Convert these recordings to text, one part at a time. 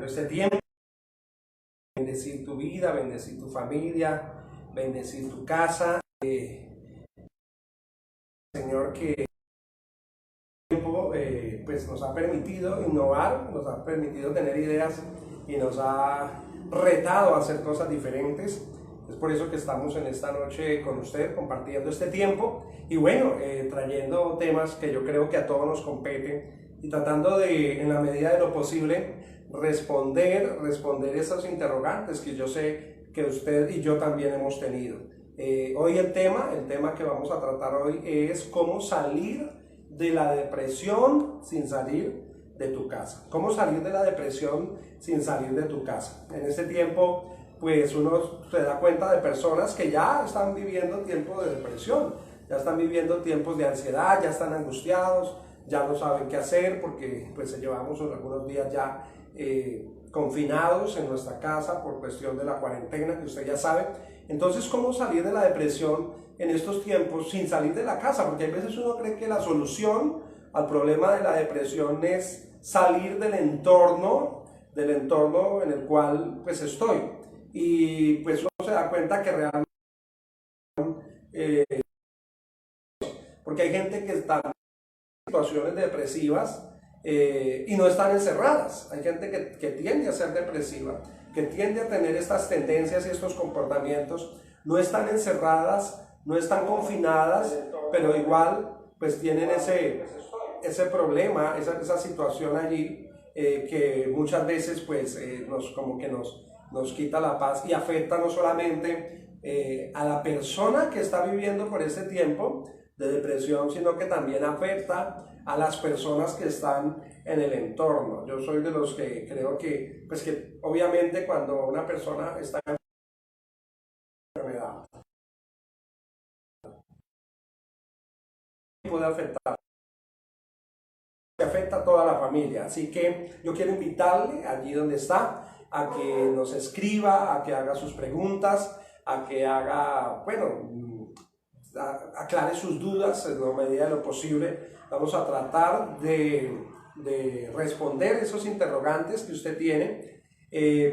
terminando este tiempo, bendecir tu vida, bendecir tu familia, bendecir tu casa. Señor, que tiempo pues nos ha permitido innovar, nos ha permitido tener ideas y nos ha retado a hacer cosas diferentes. Es por eso que estamos en esta noche con usted compartiendo este tiempo y bueno, trayendo temas que yo creo que a todos nos competen y tratando de, en la medida de lo posible, responder esos interrogantes que yo sé que usted y yo también hemos tenido. Hoy el tema que vamos a tratar hoy es cómo salir de la depresión sin salir de tu casa. Cómo salir de la depresión sin salir de tu casa. En este tiempo, pues uno se da cuenta de personas que ya están viviendo tiempos de depresión, ya están viviendo tiempos de ansiedad, ya están angustiados, ya no saben qué hacer porque pues llevamos algunos días ya confinados en nuestra casa por cuestión de la cuarentena que usted ya sabe. Entonces, ¿cómo salir de la depresión en estos tiempos sin salir de la casa? Porque a veces uno cree que la solución al problema de la depresión es salir del entorno en el cual pues estoy. Y pues uno se da cuenta que realmente porque hay gente que está en situaciones depresivas y no están encerradas. Hay gente que tiende a ser depresiva, que tiende a tener estas tendencias y estos comportamientos. No están encerradas, no están confinadas, pero igual pues tienen ese problema, esa situación allí que muchas veces pues nos quita la paz y afecta no solamente a la persona que está viviendo por ese tiempo de depresión, sino que también afecta a las personas que están en el entorno. Yo soy de los que creo que, pues que obviamente cuando una persona está en enfermedad, puede afectar a toda la familia. Así que yo quiero invitarle allí donde está a que nos escriba, a que haga sus preguntas, a que haga, bueno, aclare sus dudas en la medida de lo posible. Vamos a tratar de responder esos interrogantes que usted tiene.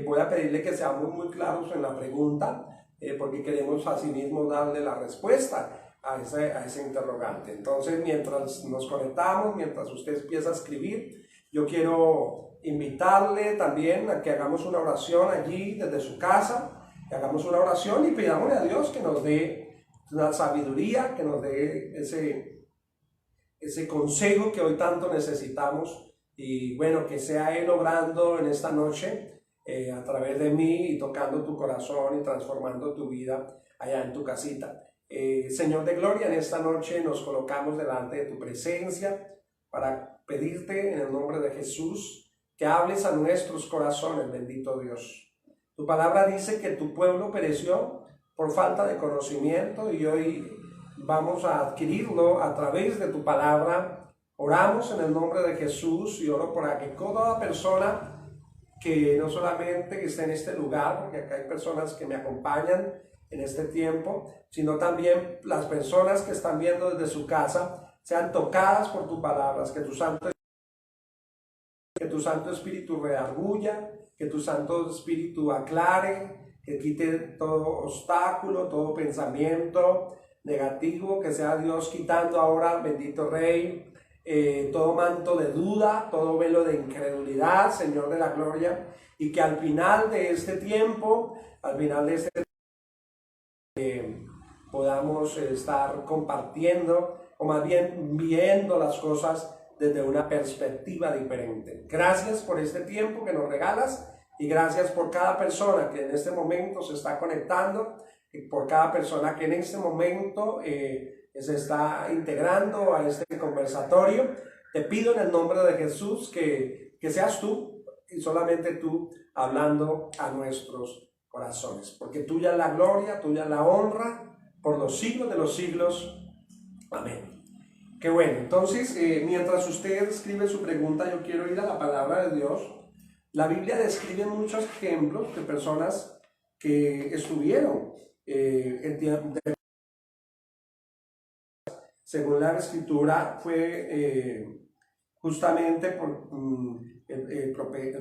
Voy a pedirle que seamos muy claros en la pregunta, porque queremos asimismo darle la respuesta a ese interrogante. Entonces, mientras nos conectamos, mientras usted empieza a escribir, yo quiero invitarle también a que hagamos una oración allí desde su casa, que hagamos una oración y pidámosle a Dios que nos dé la sabiduría, que nos dé ese consejo que hoy tanto necesitamos y bueno, que sea Él obrando en esta noche a través de mí y tocando tu corazón y transformando tu vida allá en tu casita. Señor de gloria, en esta noche nos colocamos delante de tu presencia para pedirte en el nombre de Jesús que hables a nuestros corazones, bendito Dios. Tu palabra dice que tu pueblo pereció por falta de conocimiento y hoy vamos a adquirirlo a través de tu palabra. Oramos en el nombre de Jesús y oro para que toda persona que no solamente esté en este lugar, porque acá hay personas que me acompañan en este tiempo, sino también las personas que están viendo desde su casa, sean tocadas por tus palabras, que tu Santo Espíritu redarguya, que tu Santo Espíritu aclare, que quite todo obstáculo, todo pensamiento negativo, que sea Dios quitando ahora, bendito Rey, todo manto de duda, todo velo de incredulidad, Señor de la gloria, y que al final de este tiempo, podamos estar compartiendo o más bien viendo las cosas desde una perspectiva diferente. Gracias por este tiempo que nos regalas y gracias por cada persona que en este momento se está conectando y por cada persona que en este momento se está integrando a este conversatorio. Te pido en el nombre de Jesús que seas tú y solamente tú hablando a nuestros corazones, porque tuya es la gloria, tuya es la honra por los siglos de los siglos. Amén. Qué bueno, entonces mientras usted escribe su pregunta, yo quiero ir a la palabra de Dios. La Biblia describe muchos ejemplos de personas que estuvieron según la escritura, fue justamente por el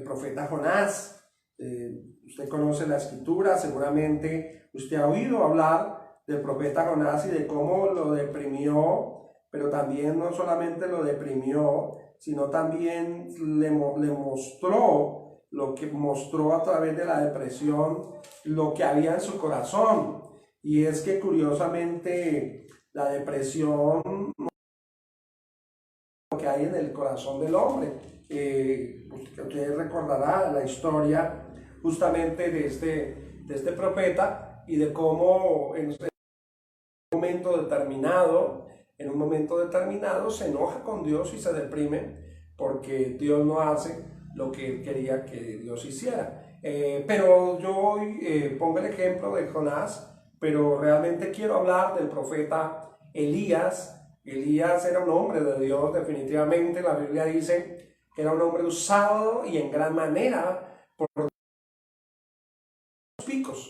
profeta Jonás. Usted conoce la escritura, seguramente usted ha oído hablar del profeta Jonás y de cómo lo deprimió, pero también no solamente lo deprimió, sino también le mostró lo que mostró a través de la depresión, lo que había en su corazón. Y es que curiosamente la depresión, lo que hay en el corazón del hombre. Usted recordará la historia justamente de este profeta y de cómo en un momento determinado se enoja con Dios y se deprime porque Dios no hace lo que él quería que Dios hiciera. Pero yo hoy pongo el ejemplo de Jonás, pero realmente quiero hablar del profeta Elías. Elías era un hombre de Dios, definitivamente. La Biblia dice que era un hombre usado y en gran manera por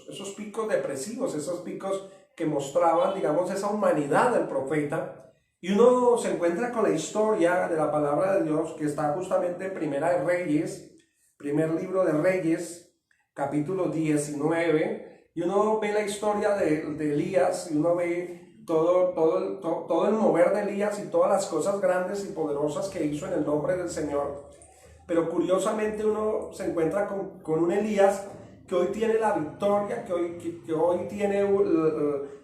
esos picos depresivos, esos picos que mostraban, digamos, esa humanidad del profeta. Y uno se encuentra con la historia de la palabra de Dios que está justamente en Primera de Reyes, primer libro de Reyes, capítulo 19, y uno ve la historia de Elías, y uno ve todo el mover de Elías y todas las cosas grandes y poderosas que hizo en el nombre del Señor. Pero curiosamente uno se encuentra con un Elías que hoy tiene la victoria, que hoy tiene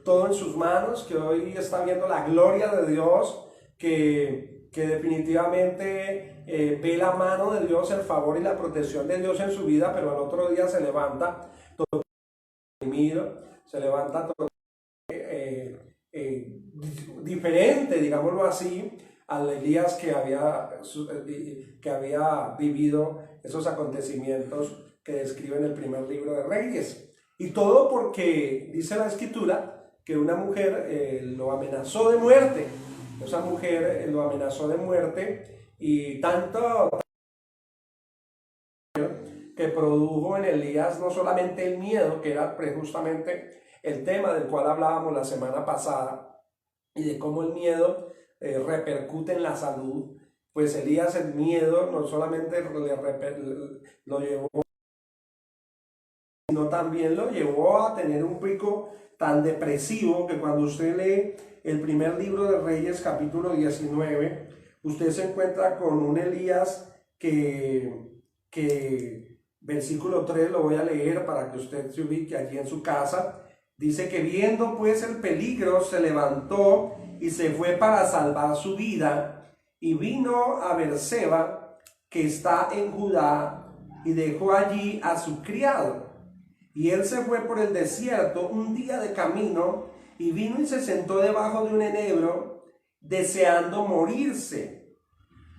todo en sus manos, que hoy está viendo la gloria de Dios, que definitivamente ve la mano de Dios, el favor y la protección de Dios en su vida, pero al otro día se levanta todo deprimido, se levanta todo diferente, digámoslo así, al Elías que había vivido esos acontecimientos que describe en el primer libro de Reyes. Y todo porque dice la escritura que una mujer lo amenazó de muerte. Esa mujer lo amenazó de muerte y tanto que produjo en Elías no solamente el miedo, que era justamente el tema del cual hablábamos la semana pasada, y de cómo el miedo repercute en la salud. Pues Elías, el miedo no solamente lo llevó, sino también lo llevó a tener un pico tan depresivo que cuando usted lee el primer libro de Reyes, capítulo 19, usted se encuentra con un Elías que versículo 3 lo voy a leer para que usted se ubique allí en su casa. Dice que viendo pues el peligro se levantó y se fue para salvar su vida y vino a Beerseba, que está en Judá, y dejó allí a su criado. Y él se fue por el desierto un día de camino y vino y se sentó debajo de un enebro deseando morirse.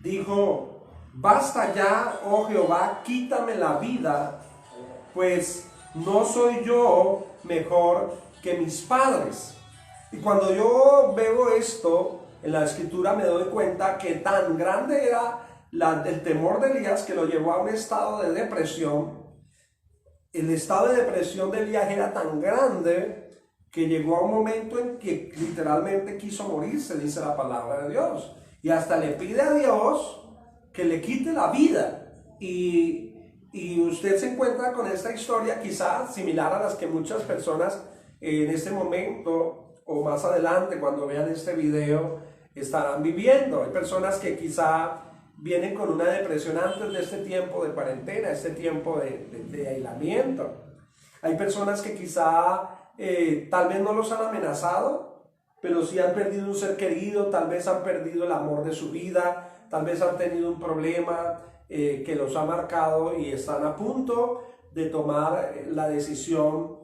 Dijo: basta ya, oh Jehová, quítame la vida, pues no soy yo mejor que mis padres. Y cuando yo veo esto en la escritura me doy cuenta que tan grande era el temor de Elías que lo llevó a un estado de depresión. El estado de depresión de Elías era tan grande que llegó a un momento en que literalmente quiso morirse, dice la palabra de Dios. Y hasta le pide a Dios que le quite la vida. Y usted se encuentra con esta historia quizás similar a las que muchas personas en este momento o más adelante cuando vean este video estarán viviendo. Hay personas que quizá vienen con una depresión antes de este tiempo de cuarentena, este tiempo de aislamiento. Hay personas que quizá tal vez no los han amenazado, pero sí han perdido un ser querido, tal vez han perdido el amor de su vida, tal vez han tenido un problema que los ha marcado y están a punto de tomar la decisión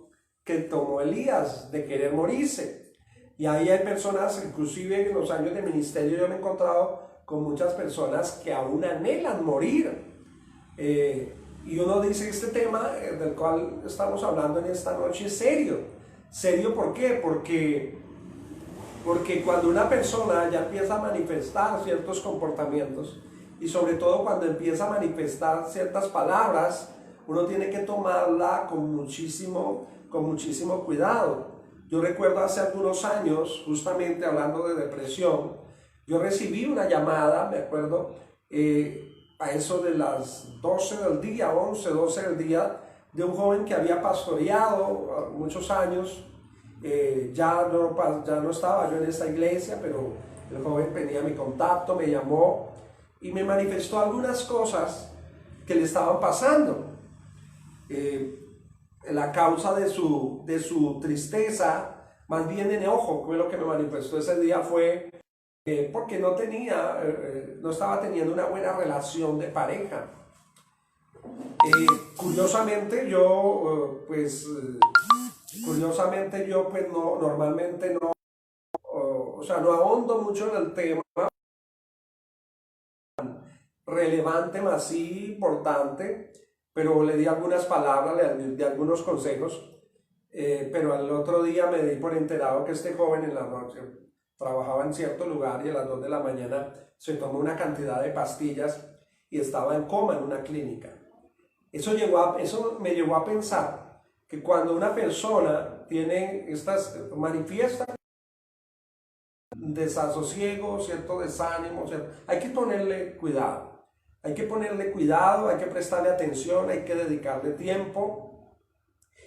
que tomó Elías de querer morirse. Y ahí hay personas, inclusive en los años de ministerio yo me he encontrado con muchas personas que aún anhelan morir. Y uno dice, este tema del cual estamos hablando en esta noche es serio. ¿Serio por qué? Porque cuando una persona ya empieza a manifestar ciertos comportamientos y sobre todo cuando empieza a manifestar ciertas palabras, uno tiene que tomarla con muchísimo cuidado. Yo recuerdo hace algunos años, justamente hablando de depresión, yo recibí una llamada, me acuerdo, a eso de las 12 del día, 11, 12 del día, de un joven que había pastoreado muchos años. Ya no estaba yo en esta iglesia, pero el joven tenía mi contacto, me llamó y me manifestó algunas cosas que le estaban pasando. La causa de su tristeza, más bien enojo, fue lo que me manifestó ese día, fue porque no estaba teniendo una buena relación de pareja. Curiosamente yo pues no, normalmente no, o sea, no ahondo mucho en el tema relevante, más sí importante, pero le di algunas palabras, le di algunos consejos, pero al otro día me di por enterado que este joven en la noche trabajaba en cierto lugar y a las 2 de la mañana se tomó una cantidad de pastillas y estaba en coma en una clínica. Eso me llevó a pensar que cuando una persona manifiesta desasosiego, cierto desánimo, hay que ponerle cuidado. Hay que ponerle cuidado, hay que prestarle atención, hay que dedicarle tiempo.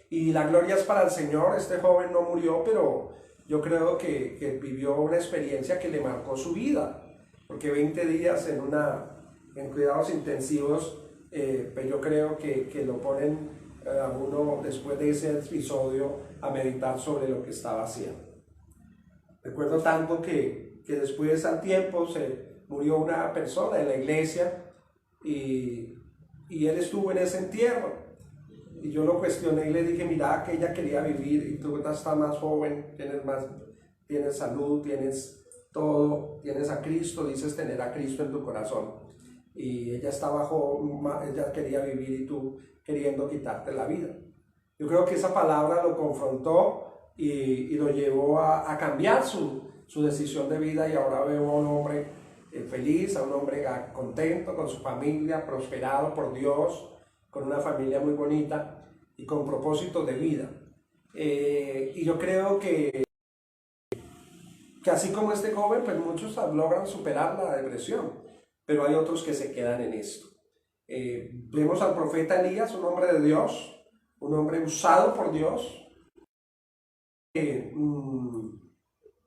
Y la gloria es para el Señor. Este joven no murió, pero yo creo que vivió una experiencia que le marcó su vida. Porque 20 días en cuidados intensivos, pues yo creo que lo ponen a uno después de ese episodio a meditar sobre lo que estaba haciendo. Recuerdo tanto que después al tiempo se murió una persona en la iglesia y él estuvo en ese entierro. Y yo lo cuestioné y le dije, mira, que ella quería vivir y tú estás más joven, tienes salud, tienes todo, tienes a Cristo, dices tener a Cristo en tu corazón. Y ella estaba joven, ella quería vivir y tú queriendo quitarte la vida. Yo creo que esa palabra lo confrontó y lo llevó a cambiar su decisión de vida, y ahora veo a un hombre feliz, a un hombre contento con su familia, prosperado por Dios, con una familia muy bonita y con propósitos de vida. Y yo creo que así como este joven, pues muchos logran superar la depresión, pero hay otros que se quedan en esto. Vemos al profeta Elías, un hombre de Dios, un hombre usado por Dios,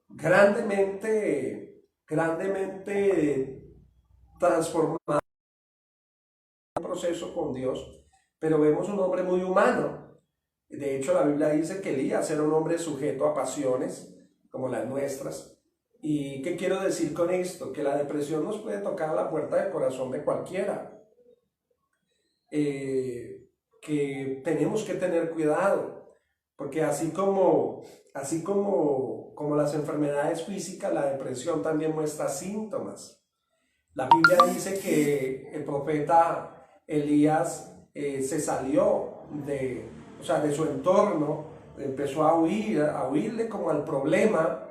grandemente transformado en un proceso con Dios, pero vemos un hombre muy humano. De hecho, la Biblia dice que Elías era un hombre sujeto a pasiones como las nuestras. ¿Y qué quiero decir con esto? Que la depresión nos puede tocar a la puerta del corazón de cualquiera. Que tenemos que tener cuidado, porque así como las enfermedades físicas, la depresión también muestra síntomas. La Biblia dice que el profeta Elías se salió de su entorno, empezó a huirle como al problema,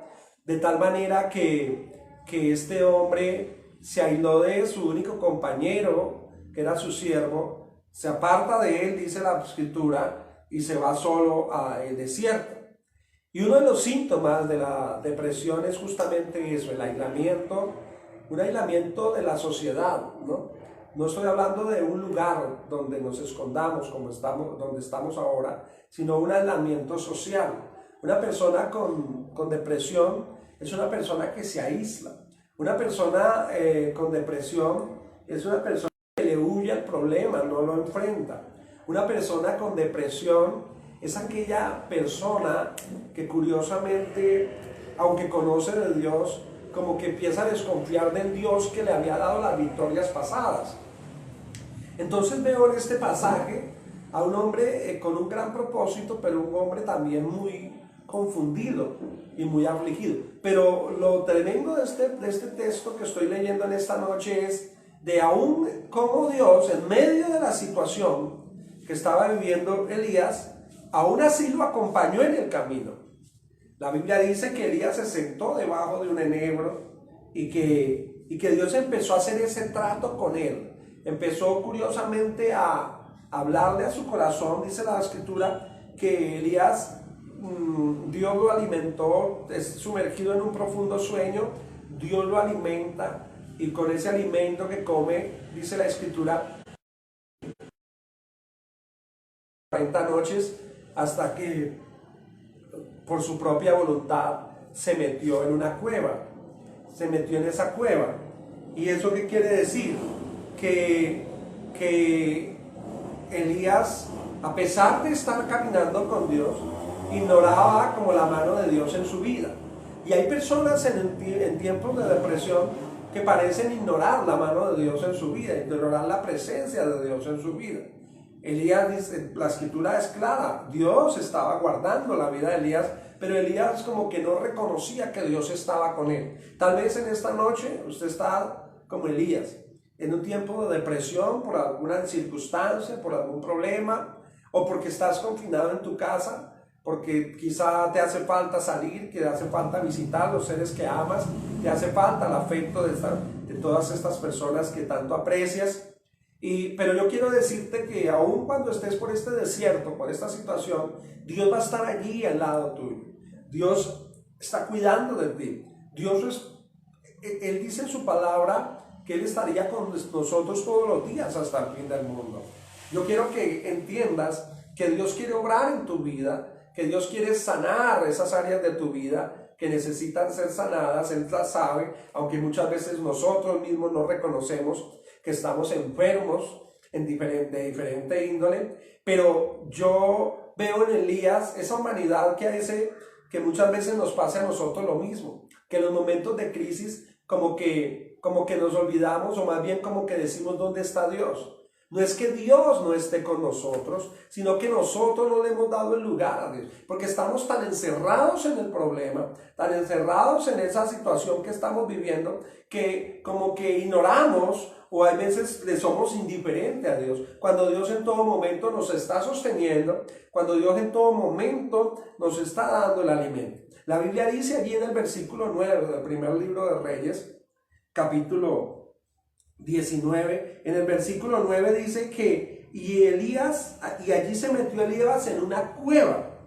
de tal manera que este hombre se aisló de su único compañero, que era su siervo, se aparta de él, dice la Escritura, y se va solo al desierto. Y uno de los síntomas de la depresión es justamente eso, el aislamiento, un aislamiento de la sociedad, ¿no? No estoy hablando de un lugar donde nos escondamos donde estamos ahora, sino un aislamiento social. Una persona con depresión es una persona que se aísla. Una persona con depresión es una persona que le huye al problema, no lo enfrenta. Una persona con depresión es aquella persona que curiosamente, aunque conoce de Dios, como que empieza a desconfiar del Dios que le había dado las victorias pasadas. Entonces veo en este pasaje a un hombre con un gran propósito, pero un hombre también muy confundido y muy afligido. Pero lo tremendo de este texto que estoy leyendo en esta noche es de aún cómo Dios, en medio de la situación que estaba viviendo Elías, aún así lo acompañó en el camino. La Biblia dice que Elías se sentó debajo de un enebro y que Dios empezó a hacer ese trato con él. Empezó curiosamente a hablarle a su corazón. Dice la Escritura que Elías, Dios lo alimentó, es sumergido en un profundo sueño, Dios lo alimenta y con ese alimento que come, dice la Escritura, 40 noches, hasta que por su propia voluntad se metió en una cueva, se metió en esa cueva. ¿Y eso qué quiere decir? Que Elías, a pesar de estar caminando con Dios, ignoraba como la mano de Dios en su vida. Y hay personas en tiempos de depresión que parecen ignorar la mano de Dios en su vida, ignorar la presencia de Dios en su vida. Elías dice, la Escritura es clara, Dios estaba guardando la vida de Elías, pero Elías como que no reconocía que Dios estaba con él. Tal vez en esta noche usted está como Elías, en un tiempo de depresión por alguna circunstancia, por algún problema, o porque estás confinado en tu casa, porque quizá te hace falta salir, que te hace falta visitar los seres que amas, te hace falta el afecto de todas estas personas que tanto aprecias. Pero yo quiero decirte que aun cuando estés por este desierto, por esta situación, Dios va a estar allí al lado tuyo. Dios está cuidando de ti. Él dice en su palabra que Él estaría con nosotros todos los días hasta el fin del mundo. Yo quiero que entiendas que Dios quiere obrar en tu vida, que Dios quiere sanar esas áreas de tu vida que necesitan ser sanadas. Él las sabe, aunque muchas veces nosotros mismos no reconocemos que estamos enfermos de diferente índole, pero yo veo en Elías esa humanidad que muchas veces nos pasa a nosotros lo mismo, que en los momentos de crisis como que nos olvidamos, o más bien como que decimos ¿dónde está Dios? No es que Dios no esté con nosotros, sino que nosotros no le hemos dado el lugar a Dios, porque estamos tan encerrados en el problema, tan encerrados en esa situación que estamos viviendo, que como que ignoramos, o a veces le somos indiferentes a Dios, cuando Dios en todo momento nos está sosteniendo, cuando Dios en todo momento nos está dando el alimento. La Biblia dice allí en el versículo 9 del primer libro de Reyes, capítulo 19, en el versículo 9 dice que y allí se metió Elías en una cueva,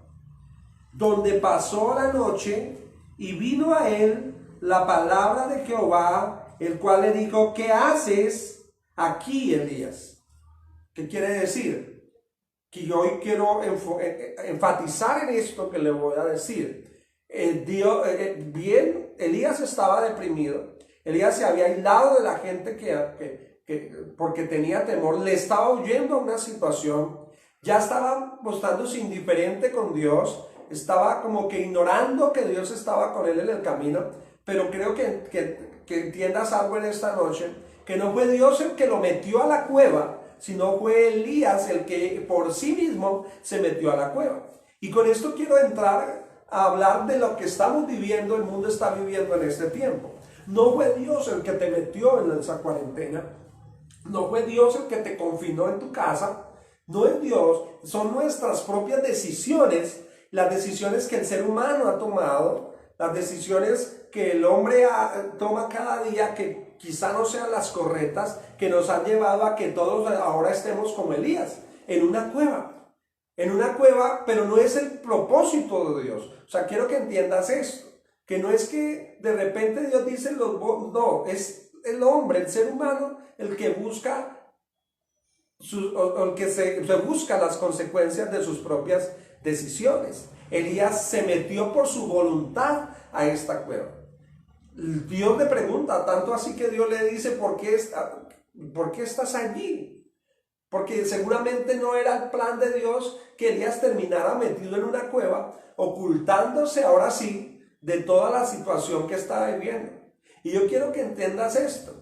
donde pasó la noche, y vino a él la palabra de Jehová, el cual le dijo: ¿qué haces aquí, Elías? ¿Qué quiere decir? Que yo hoy quiero enfatizar en esto que le voy a decir. Elías estaba deprimido. Elías se había aislado de la gente porque tenía temor, le estaba huyendo a una situación, ya estaba mostrándose indiferente con Dios, estaba como que ignorando que Dios estaba con él en el camino. Pero creo que entiendas algo en esta noche, que no fue Dios el que lo metió a la cueva, sino fue Elías el que por sí mismo se metió a la cueva. Y con esto quiero entrar a hablar de lo que estamos viviendo, el mundo está viviendo en este tiempo. No fue Dios el que te metió en esa cuarentena, no fue Dios el que te confinó en tu casa, no es Dios, son nuestras propias decisiones, las decisiones que el ser humano ha tomado, las decisiones que el hombre toma cada día, que quizá no sean las correctas, que nos han llevado a que todos ahora estemos como Elías, en una cueva, pero no es el propósito de Dios. O sea, quiero que entiendas esto, que no es que de repente Dios dice, no, es el hombre, el ser humano, el que busca, el que se busca las consecuencias de sus propias decisiones. Elías se metió por su voluntad a esta cueva. Dios le pregunta, tanto así que Dios le dice: ¿por qué estás allí? Porque seguramente no era el plan de Dios que Elías terminara metido en una cueva, ocultándose ahora sí de toda la situación que estaba viviendo. Y yo quiero que entiendas esto,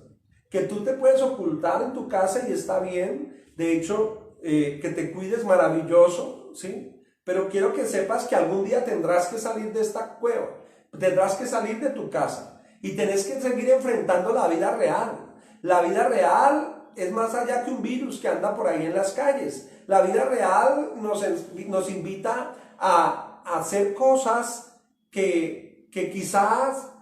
que tú te puedes ocultar en tu casa y está bien, de hecho, que te cuides, maravilloso, ¿sí? Pero quiero que sepas que algún día tendrás que salir de esta cueva, tendrás que salir de tu casa y tenés que seguir enfrentando la vida real. La vida real es más allá que un virus que anda por ahí en las calles. La vida real nos invita a hacer cosas que quizás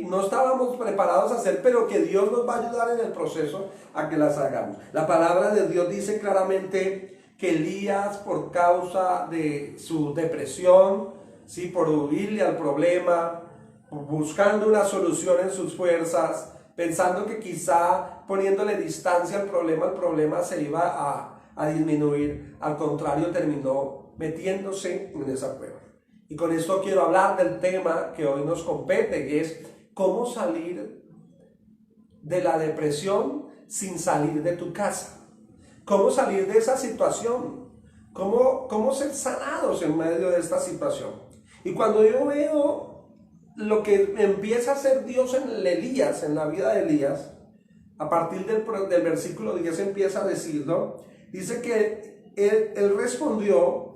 no estábamos preparados a hacer, pero que Dios nos va a ayudar en el proceso a que las hagamos. La palabra de Dios dice claramente que Elías, por causa de su depresión, ¿sí?, por huirle al problema, buscando una solución en sus fuerzas, pensando que quizá poniéndole distancia al problema, el problema se iba a disminuir. Al contrario, terminó metiéndose en esa cueva. Y con esto quiero hablar del tema que hoy nos compete, que es cómo salir de la depresión sin salir de tu casa. Cómo salir de esa situación. Cómo ser sanados en medio de esta situación. Y cuando yo veo lo que empieza a hacer Dios en Elías, en la vida de Elías, a partir del versículo 10 empieza a decirlo, dice que él respondió,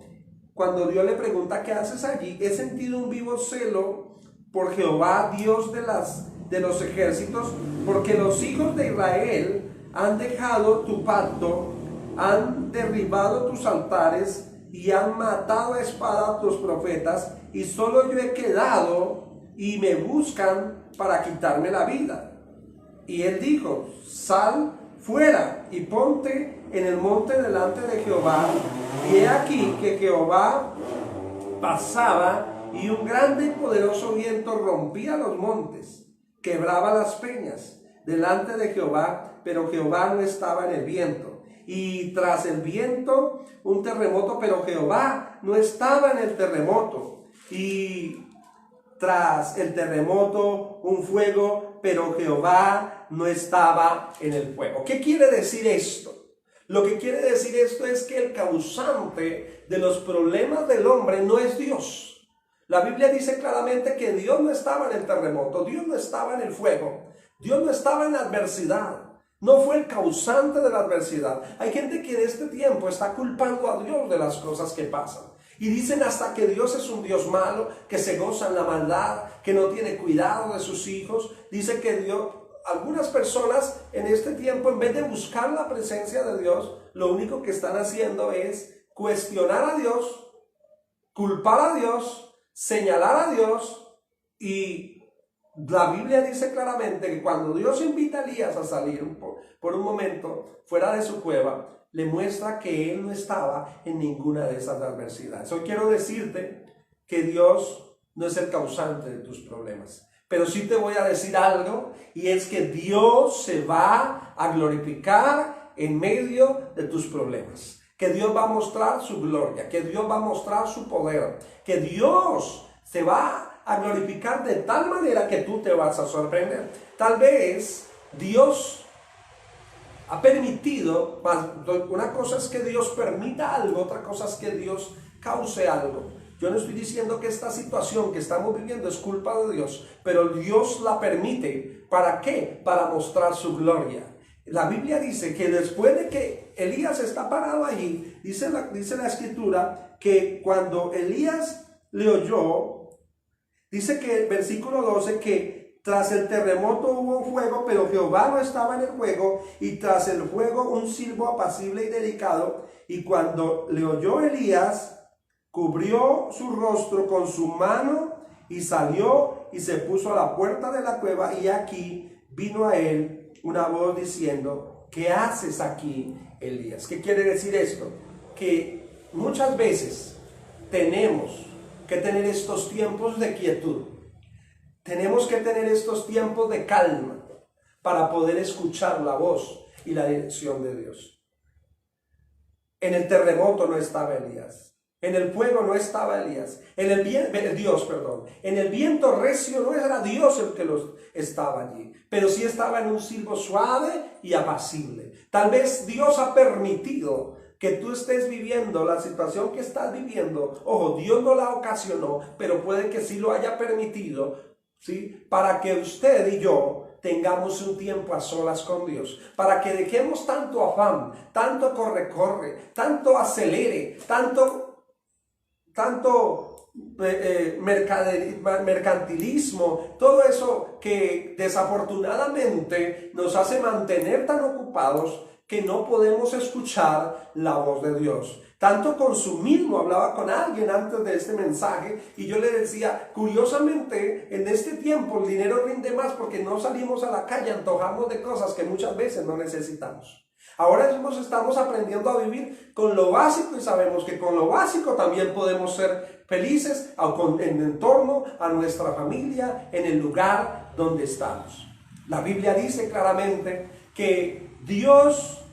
cuando Dios le pregunta ¿qué haces allí? He sentido un vivo celo por Jehová, Dios de los ejércitos, porque los hijos de Israel han dejado tu pacto, han derribado tus altares y han matado a espada a tus profetas, y solo yo he quedado y me buscan para quitarme la vida. Y él dijo, sal fuera y ponte en el monte delante de Jehová. Y he aquí que Jehová pasaba, y un grande y poderoso viento rompía los montes, quebraba las peñas delante de Jehová, pero Jehová no estaba en el viento. Y tras el viento un terremoto, pero Jehová no estaba en el terremoto. Y tras el terremoto un fuego, pero Jehová no estaba en el fuego. ¿Qué quiere decir esto? Lo que quiere decir esto es que el causante de los problemas del hombre no es Dios. La Biblia dice claramente que Dios no estaba en el terremoto, Dios no estaba en el fuego, Dios no estaba en la adversidad. No fue el causante de la adversidad. Hay gente que en este tiempo está culpando a Dios de las cosas que pasan. Y dicen hasta que Dios es un Dios malo, que se goza en la maldad, que no tiene cuidado de sus hijos. Dice que Dios, algunas personas en este tiempo, en vez de buscar la presencia de Dios, lo único que están haciendo es cuestionar a Dios, culpar a Dios, señalar a Dios. Y la Biblia dice claramente que cuando Dios invita a Elías a salir por un momento fuera de su cueva, le muestra que él no estaba en ninguna de esas adversidades. Hoy quiero decirte que Dios no es el causante de tus problemas, pero sí te voy a decir algo, y es que Dios se va a glorificar en medio de tus problemas, que Dios va a mostrar su gloria, que Dios va a mostrar su poder, que Dios se va a glorificar de tal manera que tú te vas a sorprender. Tal vez Dios ha permitido, una cosa es que Dios permita algo, otra cosa es que Dios cause algo. Yo no estoy diciendo que esta situación que estamos viviendo es culpa de Dios, pero Dios la permite. ¿Para qué? Para mostrar su gloria. La Biblia dice que después de que Elías está parado allí, dice la escritura que cuando Elías le oyó, dice que el versículo 12 que tras el terremoto hubo fuego, pero Jehová no estaba en el fuego, y tras el fuego un silbo apacible y delicado. Y cuando le oyó Elías, cubrió su rostro con su mano y salió y se puso a la puerta de la cueva. Y aquí vino a él una voz diciendo, ¿qué haces aquí, Elías? ¿Qué quiere decir esto? Que muchas veces tenemos que tener estos tiempos de quietud. Tenemos que tener estos tiempos de calma para poder escuchar la voz y la dirección de Dios. En el terremoto no estaba Elías. En el fuego no estaba Elías. En el viento recio no era Dios el que estaba allí, pero sí estaba en un silbo suave y apacible. Tal vez Dios ha permitido que tú estés viviendo la situación que estás viviendo. Ojo, Dios no la ocasionó, pero puede que sí lo haya permitido, ¿sí? Para que usted y yo tengamos un tiempo a solas con Dios, para que dejemos tanto afán, tanto corre, tanto acelere, tanto mercantilismo, todo eso que desafortunadamente nos hace mantener tan ocupados que no podemos escuchar la voz de Dios. Tanto consumismo. Hablaba con alguien antes de este mensaje y yo le decía, curiosamente en este tiempo el dinero rinde más porque no salimos a la calle, antojamos de cosas que muchas veces no necesitamos. Ahora estamos aprendiendo a vivir con lo básico y sabemos que con lo básico también podemos ser felices en torno a nuestra familia, en el lugar donde estamos. La Biblia dice claramente que Dios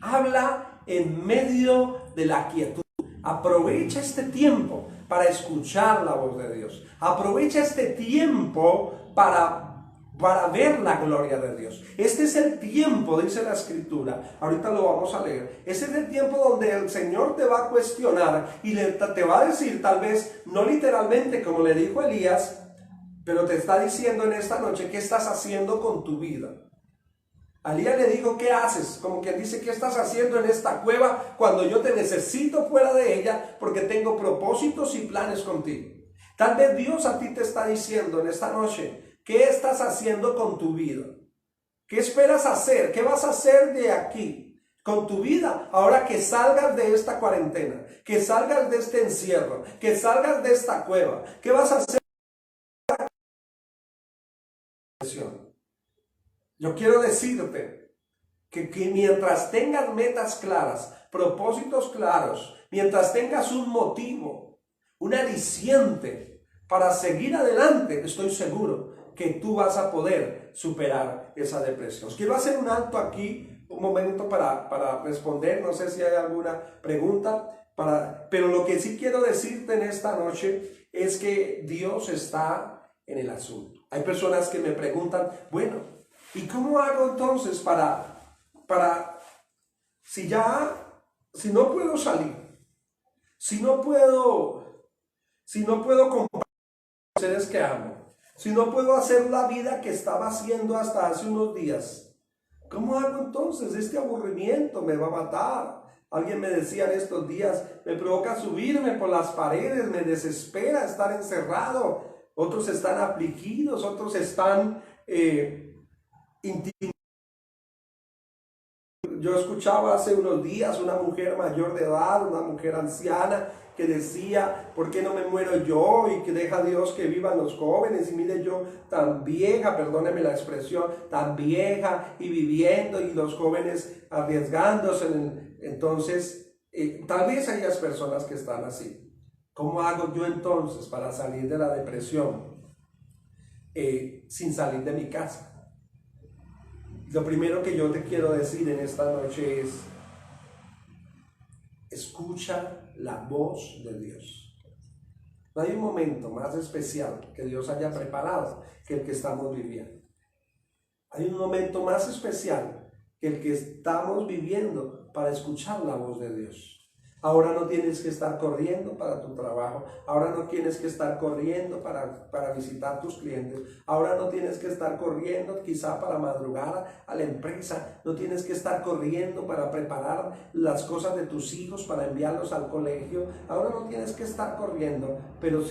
habla en medio de la quietud. Aprovecha este tiempo para escuchar la voz de Dios. Aprovecha este tiempo para ver la gloria de Dios. Este es el tiempo, dice la Escritura, ahorita lo vamos a leer. Este es el tiempo donde el Señor te va a cuestionar y te va a decir, tal vez no literalmente como le dijo Elías, pero te está diciendo en esta noche, ¿qué estás haciendo con tu vida? A Elías le dijo, ¿qué haces? Como quien dice, ¿qué estás haciendo en esta cueva cuando yo te necesito fuera de ella porque tengo propósitos y planes contigo? Tal vez Dios a ti te está diciendo en esta noche, ¿qué estás haciendo con tu vida? ¿Qué esperas hacer? ¿Qué vas a hacer de aquí con tu vida ahora que salgas de esta cuarentena? Que salgas de este encierro, que salgas de esta cueva. ¿Qué vas a hacer? Yo quiero decirte que mientras tengas metas claras, propósitos claros, mientras tengas un motivo, un aliciente para seguir adelante, estoy seguro que tú vas a poder superar esa depresión. Quiero hacer un alto aquí, un momento para responder, no sé si hay alguna pregunta, pero lo que sí quiero decirte en esta noche es que Dios está en el asunto. Hay personas que me preguntan, bueno, ¿y cómo hago entonces si no puedo salir, si no puedo compartir con los seres que amo, si no puedo hacer la vida que estaba haciendo hasta hace unos días? ¿Cómo hago entonces? Este aburrimiento me va a matar. Alguien me decía en estos días, me provoca subirme por las paredes, me desespera estar encerrado. Otros están afligidos, otros están intimidados. Yo escuchaba hace unos días una mujer mayor de edad, una mujer anciana, que decía, ¿por qué no me muero yo? Y que deja Dios que vivan los jóvenes. Y mire, yo tan vieja, perdóneme la expresión, tan vieja y viviendo y los jóvenes arriesgándose. Entonces, tal vez hayas personas que están así. ¿Cómo hago yo entonces para salir de la depresión sin salir de mi casa? Lo primero que yo te quiero decir en esta noche es, escucha la voz de Dios. No hay un momento más especial que Dios haya preparado que el que estamos viviendo. Hay un momento más especial que el que estamos viviendo para escuchar la voz de Dios. Ahora no tienes que estar corriendo para tu trabajo. Ahora no tienes que estar corriendo para visitar tus clientes. Ahora no tienes que estar corriendo quizá para madrugar a la empresa. No tienes que estar corriendo para preparar las cosas de tus hijos, para enviarlos al colegio. Ahora no tienes que estar corriendo. Pero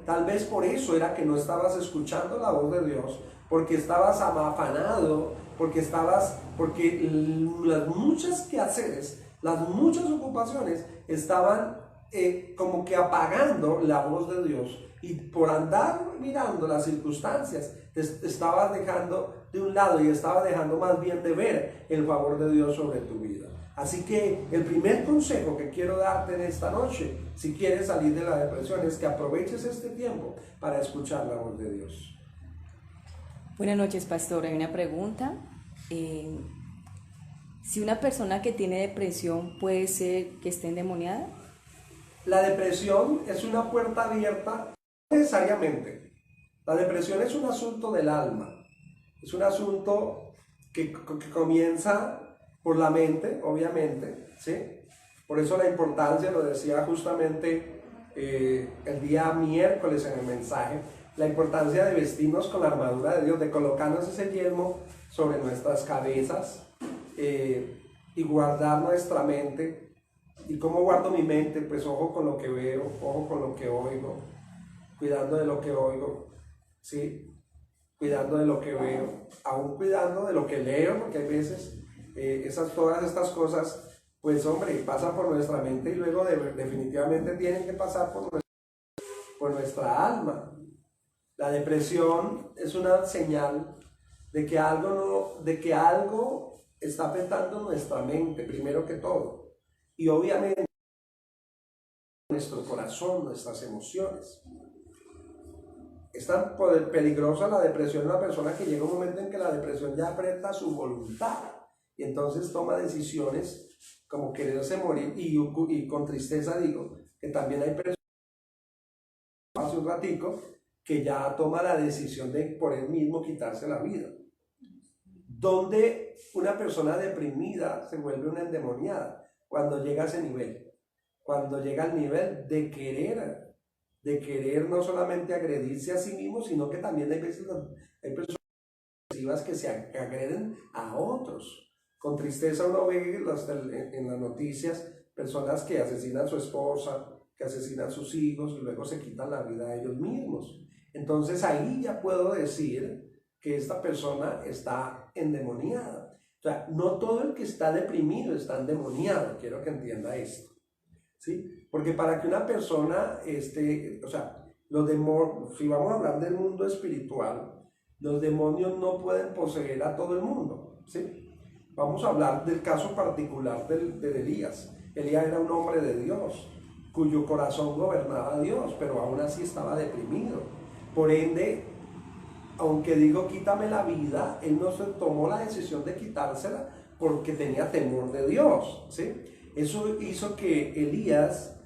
tal vez por eso era que no estabas escuchando la voz de Dios. Porque estabas afanado, porque las muchas quehaceres, las muchas ocupaciones estaban como que apagando la voz de Dios, y por andar mirando las circunstancias te estabas dejando de un lado y estabas dejando más bien de ver el favor de Dios sobre tu vida. Así que el primer consejo que quiero darte en esta noche, si quieres salir de la depresión, es que aproveches este tiempo para escuchar la voz de Dios. Buenas noches, pastor. Hay una pregunta. Si una persona que tiene depresión puede ser que esté endemoniada. La depresión es una puerta abierta, no necesariamente. La depresión es un asunto del alma. Es un asunto que comienza por la mente, obviamente, ¿sí? Por eso la importancia, lo decía justamente el día miércoles en el mensaje, la importancia de vestirnos con la armadura de Dios, de colocarnos ese yelmo sobre nuestras cabezas y guardar nuestra mente. ¿Y cómo guardo mi mente? Pues ojo con lo que veo, ojo con lo que oigo, cuidando de lo que oigo, ¿sí? Cuidando de lo que veo, aún cuidando de lo que leo, porque hay veces todas estas cosas, pues hombre, pasan por nuestra mente y luego definitivamente tienen que pasar por nuestra alma. La depresión es una señal de que algo está afectando nuestra mente, primero que todo, y obviamente nuestro corazón, nuestras emociones. es tan peligrosa la depresión en una persona que llega un momento en que la depresión ya aprieta su voluntad y entonces toma decisiones como quererse morir y con tristeza digo que también hay personas, hace un ratico, que ya toma la decisión de por él mismo quitarse la vida. Donde una persona deprimida se vuelve una endemoniada cuando llega a ese nivel, cuando llega al nivel de querer no solamente agredirse a sí mismo, sino que también hay veces hay personas que se agreden a otros. Con tristeza uno ve en las noticias personas que asesinan a su esposa, que asesinan a sus hijos y luego se quitan la vida a ellos mismos. Entonces ahí ya puedo decir que esta persona está endemoniada. O sea, no todo el que está deprimido está endemoniado, quiero que entienda esto, ¿sí? Porque para que una persona o sea, los demonios, si vamos a hablar del mundo espiritual, los demonios no pueden poseer a todo el mundo, ¿sí? Vamos a hablar del caso particular de Elías. Elías era un hombre de Dios, cuyo corazón gobernaba a Dios, pero aún así estaba deprimido. Por ende, aunque digo quítame la vida, él no se tomó la decisión de quitársela porque tenía temor de Dios, ¿sí? Eso hizo que Elías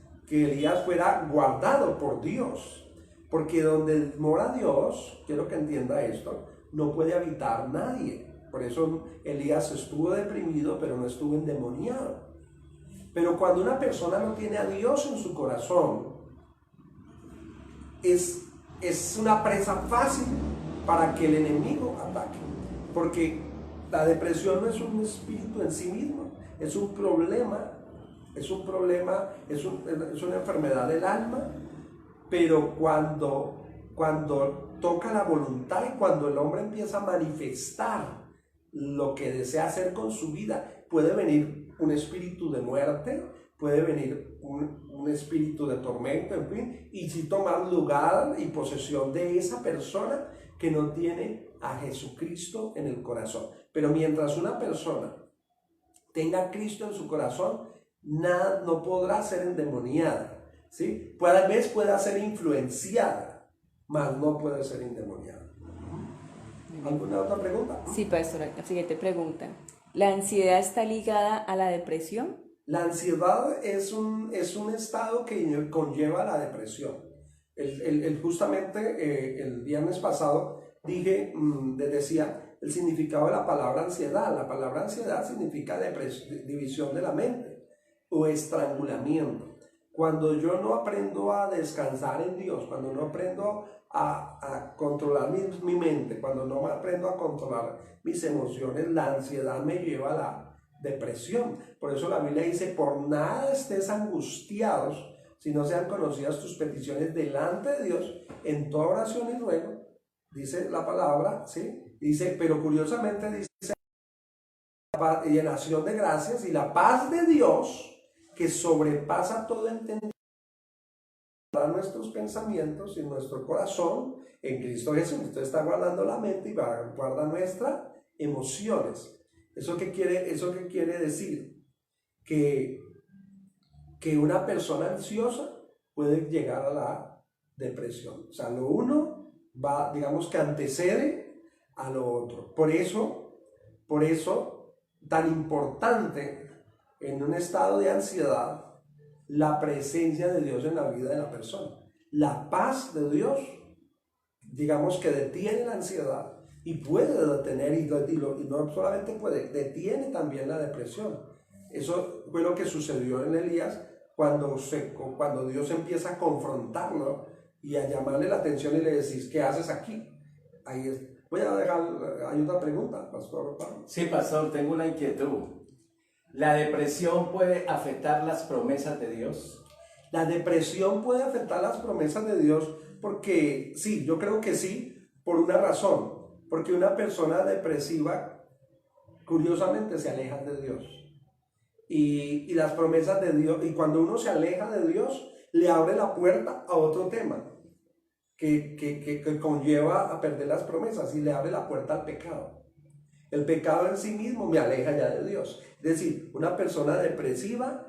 fuera guardado por Dios, porque donde mora Dios, quiero que entienda esto, no puede habitar nadie. Por eso Elías estuvo deprimido, pero no estuvo endemoniado. Pero cuando una persona no tiene a Dios en su corazón, es una presa fácil para que el enemigo ataque. Porque la depresión no es un espíritu en sí mismo, es un problema, es una enfermedad del alma, pero cuando toca la voluntad y cuando el hombre empieza a manifestar lo que desea hacer con su vida, puede venir un espíritu de muerte, puede venir un espíritu de tormento, en fin, y si tomar lugar y posesión de esa persona que no tiene a Jesucristo en el corazón. Pero mientras una persona tenga a Cristo en su corazón, nada, no podrá ser endemoniada, ¿sí? Tal vez pueda ser influenciada, mas no puede ser endemoniada. ¿Alguna otra pregunta? Sí, pastora, la siguiente pregunta. ¿La ansiedad está ligada a la depresión? La ansiedad es un estado que conlleva la depresión. Justamente el viernes pasado decía el significado de la palabra ansiedad. La palabra ansiedad significa división de la mente o estrangulamiento. Cuando yo no aprendo a descansar en Dios, cuando no aprendo a controlar mi mente, cuando no aprendo a controlar mis emociones, la ansiedad me lleva a la depresión. Por eso la Biblia dice, por nada estés angustiados, si no sean conocidas tus peticiones delante de Dios, en toda oración y ruego, dice la palabra, ¿sí? Dice, pero curiosamente dice, y en acción de gracias, y la paz de Dios, que sobrepasa todo entendimiento, para nuestros pensamientos y nuestro corazón en Cristo Jesús. Entonces está guardando la mente y guarda nuestras emociones. ¿Eso qué quiere decir? Que una persona ansiosa puede llegar a la depresión. O sea, lo uno va, digamos que antecede a lo otro. Por eso, tan importante en un estado de ansiedad, la presencia de Dios en la vida de la persona. La paz de Dios, digamos que detiene la ansiedad y puede detener, y no solamente puede, detiene también la depresión. Eso fue lo que sucedió en Elías cuando Dios empieza a confrontarlo y a llamarle la atención y le decís, ¿qué haces aquí? Ahí es. Hay otra pregunta, pastor. Sí, pastor, tengo una inquietud. ¿La depresión puede afectar las promesas de Dios? La depresión puede afectar las promesas de Dios porque sí, yo creo que sí, por una razón. Porque una persona depresiva, curiosamente, se aleja de Dios. Y las promesas de Dios, y cuando uno se aleja de Dios, le abre la puerta a otro tema que conlleva a perder las promesas y le abre la puerta al pecado. El pecado en sí mismo me aleja ya de Dios. Es decir, una persona depresiva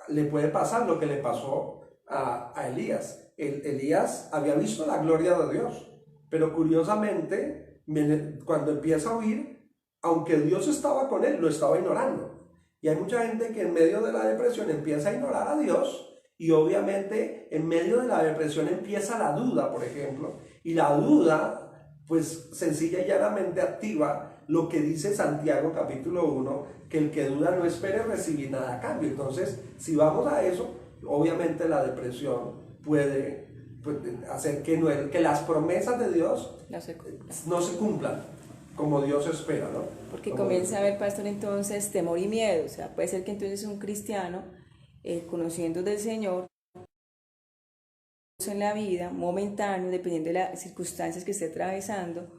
le puede pasar lo que le pasó a Elías. Elías había visto la gloria de Dios. pero curiosamente, cuando empieza a huir, aunque Dios estaba con él, lo estaba ignorando. Y hay mucha gente que en medio de la depresión empieza a ignorar a Dios, y obviamente en medio de la depresión empieza la duda, por ejemplo, y la duda, pues sencilla y llanamente activa lo que dice Santiago capítulo 1, que el que duda no espere recibir nada a cambio. Entonces, si vamos a eso, obviamente la depresión puede hacer que las promesas de Dios no se cumplan como Dios espera, ¿no? Porque Como comienza a haber, pastor, entonces temor y miedo. O sea, puede ser que entonces un cristiano, conociendo del Señor, en la vida, momentáneo, dependiendo de las circunstancias que esté atravesando,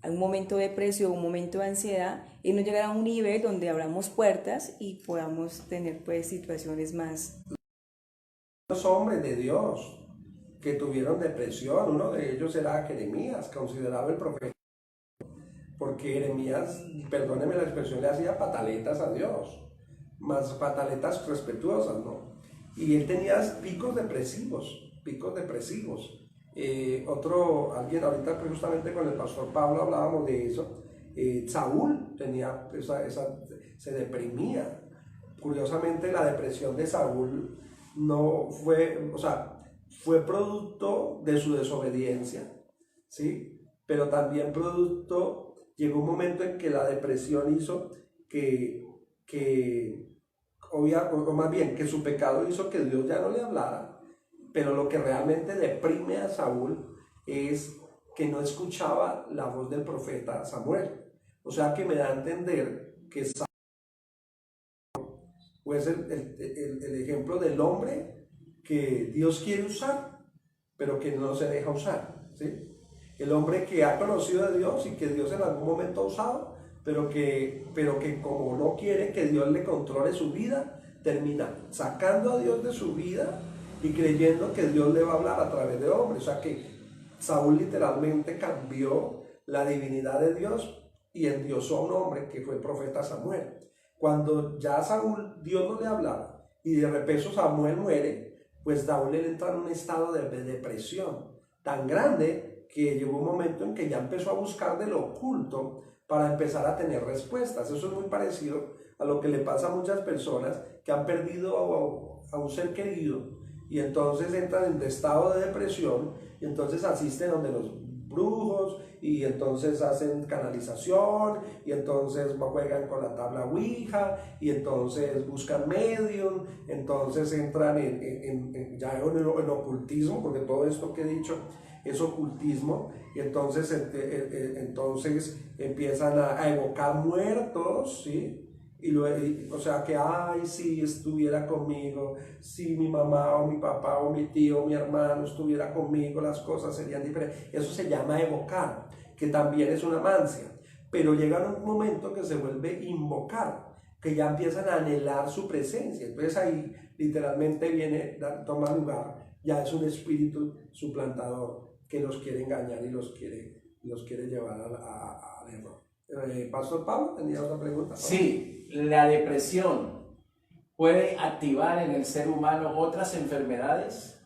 hay un momento de depresión, un momento de ansiedad, y no llegar a un nivel donde abramos puertas y podamos tener pues situaciones más. los hombres de Dios que tuvieron depresión, uno de ellos era Jeremías, considerado el profeta, porque Jeremías, perdóneme la expresión, le hacía pataletas a Dios, más pataletas respetuosas, ¿no? Y él tenía picos depresivos. Alguien ahorita justamente con el pastor Pablo hablábamos de eso. Saúl tenía se deprimía. Curiosamente, la depresión de Saúl no fue, o sea, fue producto de su desobediencia, ¿sí? Pero también llegó un momento en que la depresión hizo o más bien, que su pecado hizo que Dios ya no le hablara. Pero lo que realmente deprime a Saúl es que no escuchaba la voz del profeta Samuel. O sea que me da a entender que Saúl es el ejemplo del hombre que Dios quiere usar, pero que no se deja usar, ¿sí? El hombre que ha conocido a Dios y que Dios en algún momento ha usado, pero que como no quiere que Dios le controle su vida, termina sacando a Dios de su vida y creyendo que Dios le va a hablar a través de hombres. O sea que Saúl literalmente cambió la divinidad de Dios y endiosó a un hombre que fue el profeta Samuel. Cuando ya a Saúl Dios no le hablaba y de repente Samuel muere, pues Saúl entra en un estado de depresión tan grande que llegó un momento en que ya empezó a buscar de lo oculto para empezar a tener respuestas. Eso es muy parecido a lo que le pasa a muchas personas que han perdido a un ser querido y entonces entran en estado de depresión y entonces asisten donde los brujos y entonces hacen canalización y entonces juegan con la tabla Ouija y entonces buscan medium, entonces entran ya en ocultismo, porque todo esto que he dicho es ocultismo, y entonces empiezan a evocar muertos, ¿sí? O sea que, ay, si estuviera conmigo, si mi mamá o mi papá o mi tío o mi hermano estuviera conmigo, las cosas serían diferentes. Eso se llama evocar, que también es una mancia, pero llega un momento que se vuelve invocar, que ya empiezan a anhelar su presencia. Entonces ahí literalmente toma lugar, ya es un espíritu suplantador que los quiere engañar y los quiere llevar al error. Pastor Pablo, ¿tenía otra pregunta? Sí, la depresión puede activar en el ser humano otras enfermedades.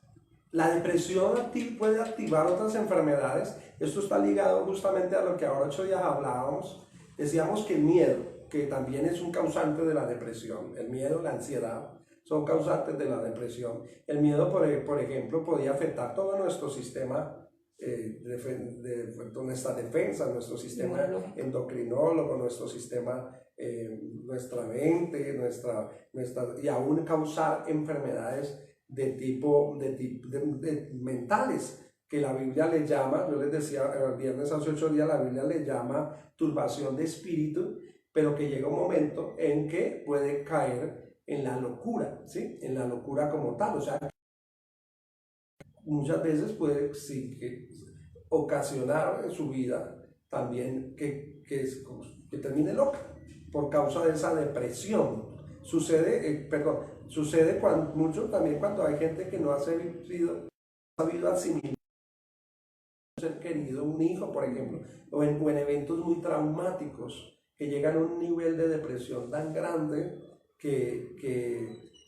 La depresión puede activar otras enfermedades. Esto está ligado justamente a lo que ahora 8 días hablábamos. Decíamos que el miedo, que también es un causante de la depresión, el miedo, la ansiedad, son causantes de la depresión. El miedo, por ejemplo, podía afectar todo nuestro sistema nuestra defensa, nuestro sistema endocrinólogo, nuestro sistema, nuestra mente, y aún causar enfermedades de tipo mentales, que la Biblia le llama, yo les decía el viernes hace 8 días, la Biblia le llama turbación de espíritu, pero que llega un momento en que puede caer en la locura, ¿sí? En la locura como tal, o sea, muchas veces puede ocasionar en su vida también que termine loca por causa de esa depresión. Sucede mucho también cuando hay gente que no ha sabido asimilar un ser querido, un hijo, por ejemplo, o en eventos muy traumáticos que llegan a un nivel de depresión tan grande que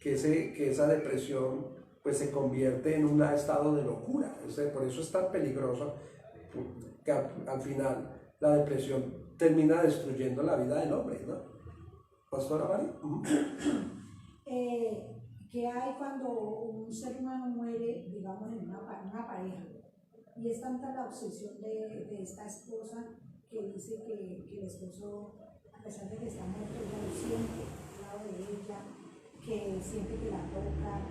esa depresión pues se convierte en un estado de locura. Por eso es tan peligroso que al final la depresión termina destruyendo la vida del hombre, ¿no? Pastora María. ¿Qué hay cuando un ser humano muere, digamos, en una pareja? Y es tanta la obsesión de esta esposa que dice que el esposo, a pesar de que está muerto, ella lo siente al lado de ella, que siente que la toca,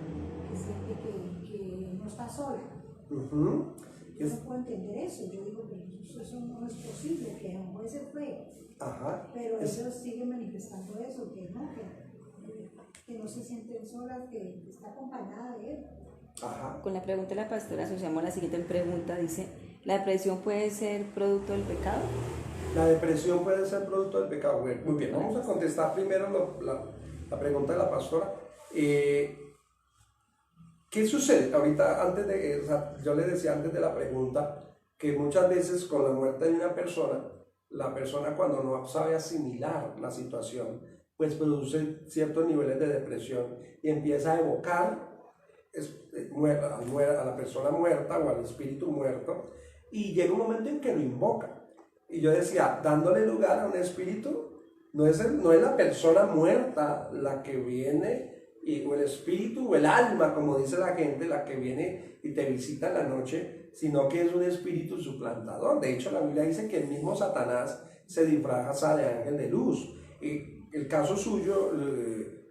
que siente que no está sola. Yo no puedo entender eso. Yo digo que eso no es posible, que a lo mejor se fue. Pero ellos siguen manifestando eso, que no se sienten solas, que está acompañada de él. Con la pregunta de la pastora asociamos la siguiente pregunta, dice, ¿la depresión puede ser producto del pecado? La depresión puede ser producto del pecado. Bueno, muy bien, vamos a contestar primero la pregunta de la pastora. ¿Qué sucede? Ahorita, yo le decía antes de la pregunta que muchas veces con la muerte de una persona, la persona cuando no sabe asimilar la situación, pues produce ciertos niveles de depresión y empieza a evocar a la persona muerta o al espíritu muerto, y llega un momento en que lo invoca. Y yo decía, dándole lugar a un espíritu, no es la persona muerta la que viene, o el espíritu o el alma, como dice la gente, la que viene y te visita en la noche, sino que es un espíritu suplantador. De hecho, la Biblia dice que el mismo Satanás se disfraza de ángel de luz. Y el caso suyo,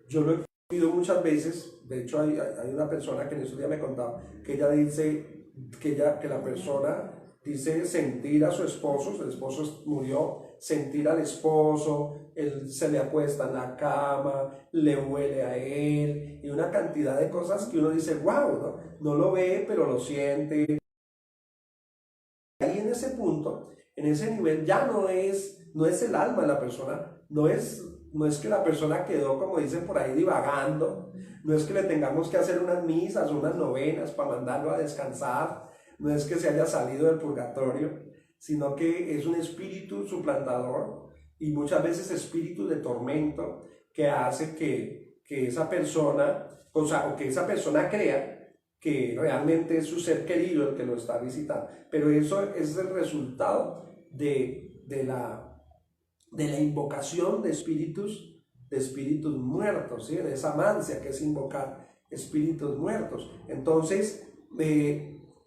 yo lo he visto muchas veces. De hecho, hay una persona que en estos días me contaba que ella dice que la persona dice sentir a su esposo murió, sentir al esposo, él se le acuesta en la cama, le huele a él, y una cantidad de cosas que uno dice, wow, no lo ve, pero lo siente. Ahí en ese punto, en ese nivel, ya no es el alma de la persona, no es que la persona quedó, como dicen por ahí, divagando, no es que le tengamos que hacer unas misas o unas novenas para mandarlo a descansar, no es que se haya salido del purgatorio, sino que es un espíritu suplantador y muchas veces espíritu de tormento que hace que esa persona, o que esa persona crea que realmente es su ser querido el que lo está visitando. Pero eso es el resultado de la invocación de espíritus muertos, ¿sí? De esa mancia que es invocar espíritus muertos. Entonces,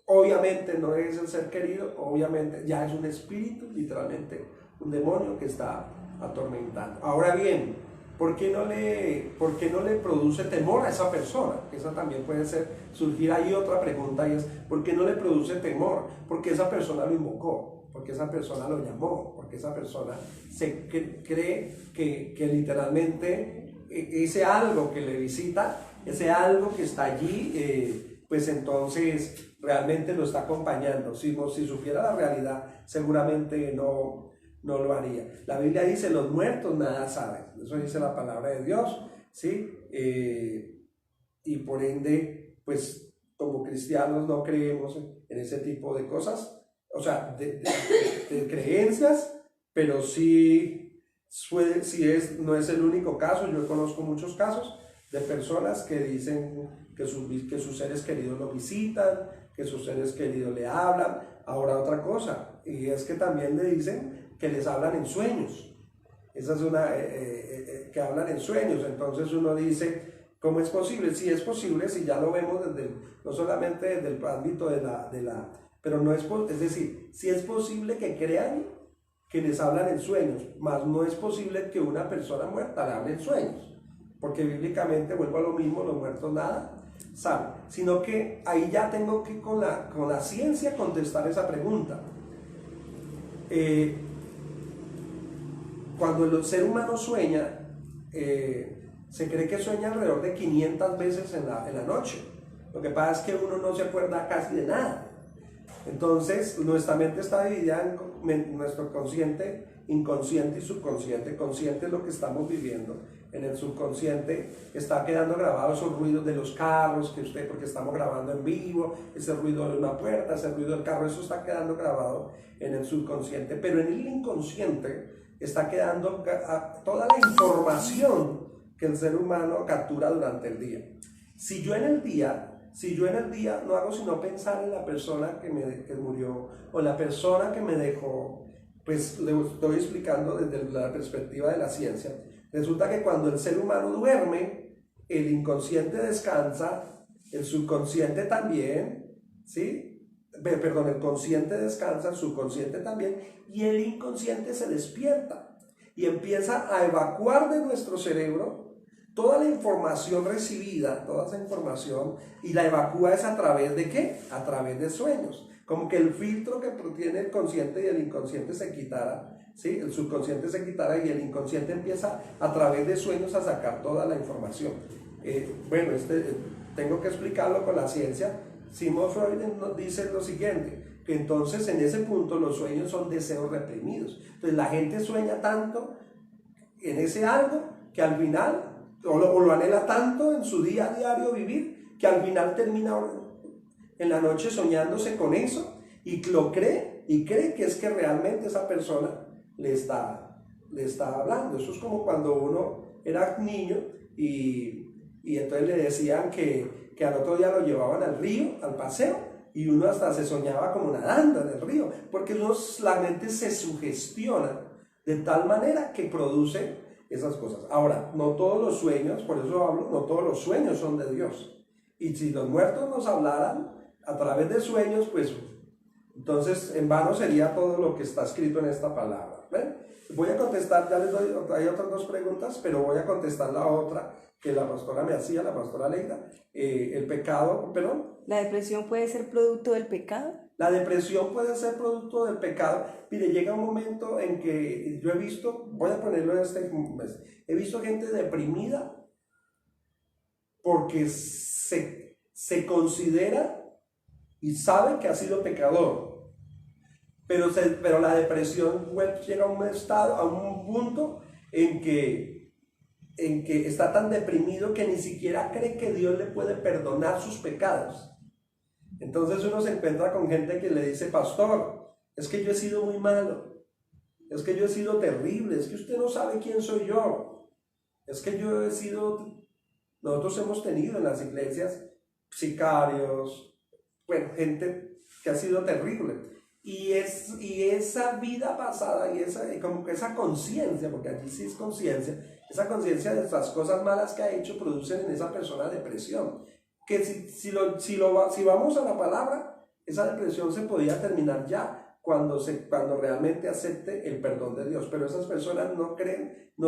obviamente no es el ser querido, obviamente ya es un espíritu, literalmente un demonio que está atormentando. Ahora bien, ¿por qué no le produce temor a esa persona? Esa también puede surgir ahí otra pregunta, y es ¿por qué no le produce temor? Porque esa persona lo invocó, porque esa persona lo llamó, porque esa persona cree que literalmente ese algo que le visita, ese algo que está allí, pues entonces realmente lo está acompañando. Si supiera la realidad, seguramente no lo haría. La Biblia dice, los muertos nada saben. Eso dice la palabra de Dios, ¿sí? Y por ende, pues como cristianos no creemos en ese tipo de cosas, o sea, de creencias, pero sí no es el único caso. Yo conozco muchos casos de personas que dicen que sus seres queridos lo visitan, que sus seres queridos le hablan. Ahora otra cosa, y es que también le dicen que les hablan en sueños. Esa es una, que hablan en sueños. Entonces uno dice, ¿cómo es posible? Sí es posible, si ya lo vemos no solamente desde el ámbito pero no es decir, sí es posible que crean que les hablan en sueños, mas no es posible que una persona muerta le hable en sueños, porque bíblicamente, vuelvo a lo mismo, los muertos nada saben, sino que ahí ya tengo que con la ciencia contestar esa pregunta. Cuando el ser humano sueña, se cree que sueña alrededor de 500 veces en la noche. Lo que pasa es que uno no se acuerda casi de nada. Entonces, nuestra mente está dividida en nuestro consciente, inconsciente y subconsciente. Consciente es lo que estamos viviendo. En el subconsciente está quedando grabado esos ruidos de los carros, porque estamos grabando en vivo, ese ruido de una puerta, ese ruido del carro, eso está quedando grabado en el subconsciente. Pero en el inconsciente está quedando toda la información que el ser humano captura durante el día. Si yo en el día si yo en el día no hago sino pensar en la persona que murió o la persona que me dejó, pues le estoy explicando desde la perspectiva de la ciencia. Resulta que cuando el ser humano duerme, el inconsciente descansa, el subconsciente también, ¿sí? Perdón, el consciente descansa, el subconsciente también, y el inconsciente se despierta y empieza a evacuar de nuestro cerebro toda la información recibida, toda esa información, y la evacúa es a través de ¿qué? A través de sueños. Como que el filtro que tiene el consciente y el inconsciente se quitara, ¿sí? El subconsciente se quitara y el inconsciente empieza a través de sueños a sacar toda la información. Bueno, tengo que explicarlo con la ciencia. Sigmund Freud nos dice lo siguiente, que entonces en ese punto los sueños son deseos reprimidos. Entonces la gente sueña tanto en ese algo que al final, o lo anhela tanto en su día a diario vivir, que al final termina en la noche soñándose con eso y lo cree, y cree que es que realmente esa persona le está hablando. Eso es como cuando uno era niño y entonces le decían que al otro día lo llevaban al río, al paseo, y uno hasta se soñaba como nadando en el río, porque la mente se sugestiona de tal manera que produce esas cosas. Ahora, no todos los sueños, por eso hablo, no todos los sueños son de Dios. Y si los muertos nos hablaran a través de sueños, pues entonces en vano sería todo lo que está escrito en esta palabra. ¿Ven? Voy a contestar, ya les doy, hay otras dos preguntas, pero voy a contestar la otra que la pastora me hacía, la pastora Leida. El pecado, perdón. ¿La depresión puede ser producto del pecado? La depresión puede ser producto del pecado. Mire, llega un momento en que yo he visto, voy a ponerlo en este mes, he visto gente deprimida porque se considera y sabe que ha sido pecador, pero la depresión llega a un estado, a un punto en que está tan deprimido que ni siquiera cree que Dios le puede perdonar sus pecados. Entonces uno se encuentra con gente que le dice, pastor, es que yo he sido muy malo, es que yo he sido terrible, es que usted no sabe quién soy yo, es que yo he sido... Nosotros hemos tenido en las iglesias sicarios, bueno, gente que ha sido terrible. Y esa vida pasada y como que esa conciencia, porque allí sí es conciencia, esa conciencia de las cosas malas que ha hecho producen en esa persona depresión. Que si vamos a la palabra, esa depresión se podía terminar ya cuando realmente acepte el perdón de Dios. Pero esas personas no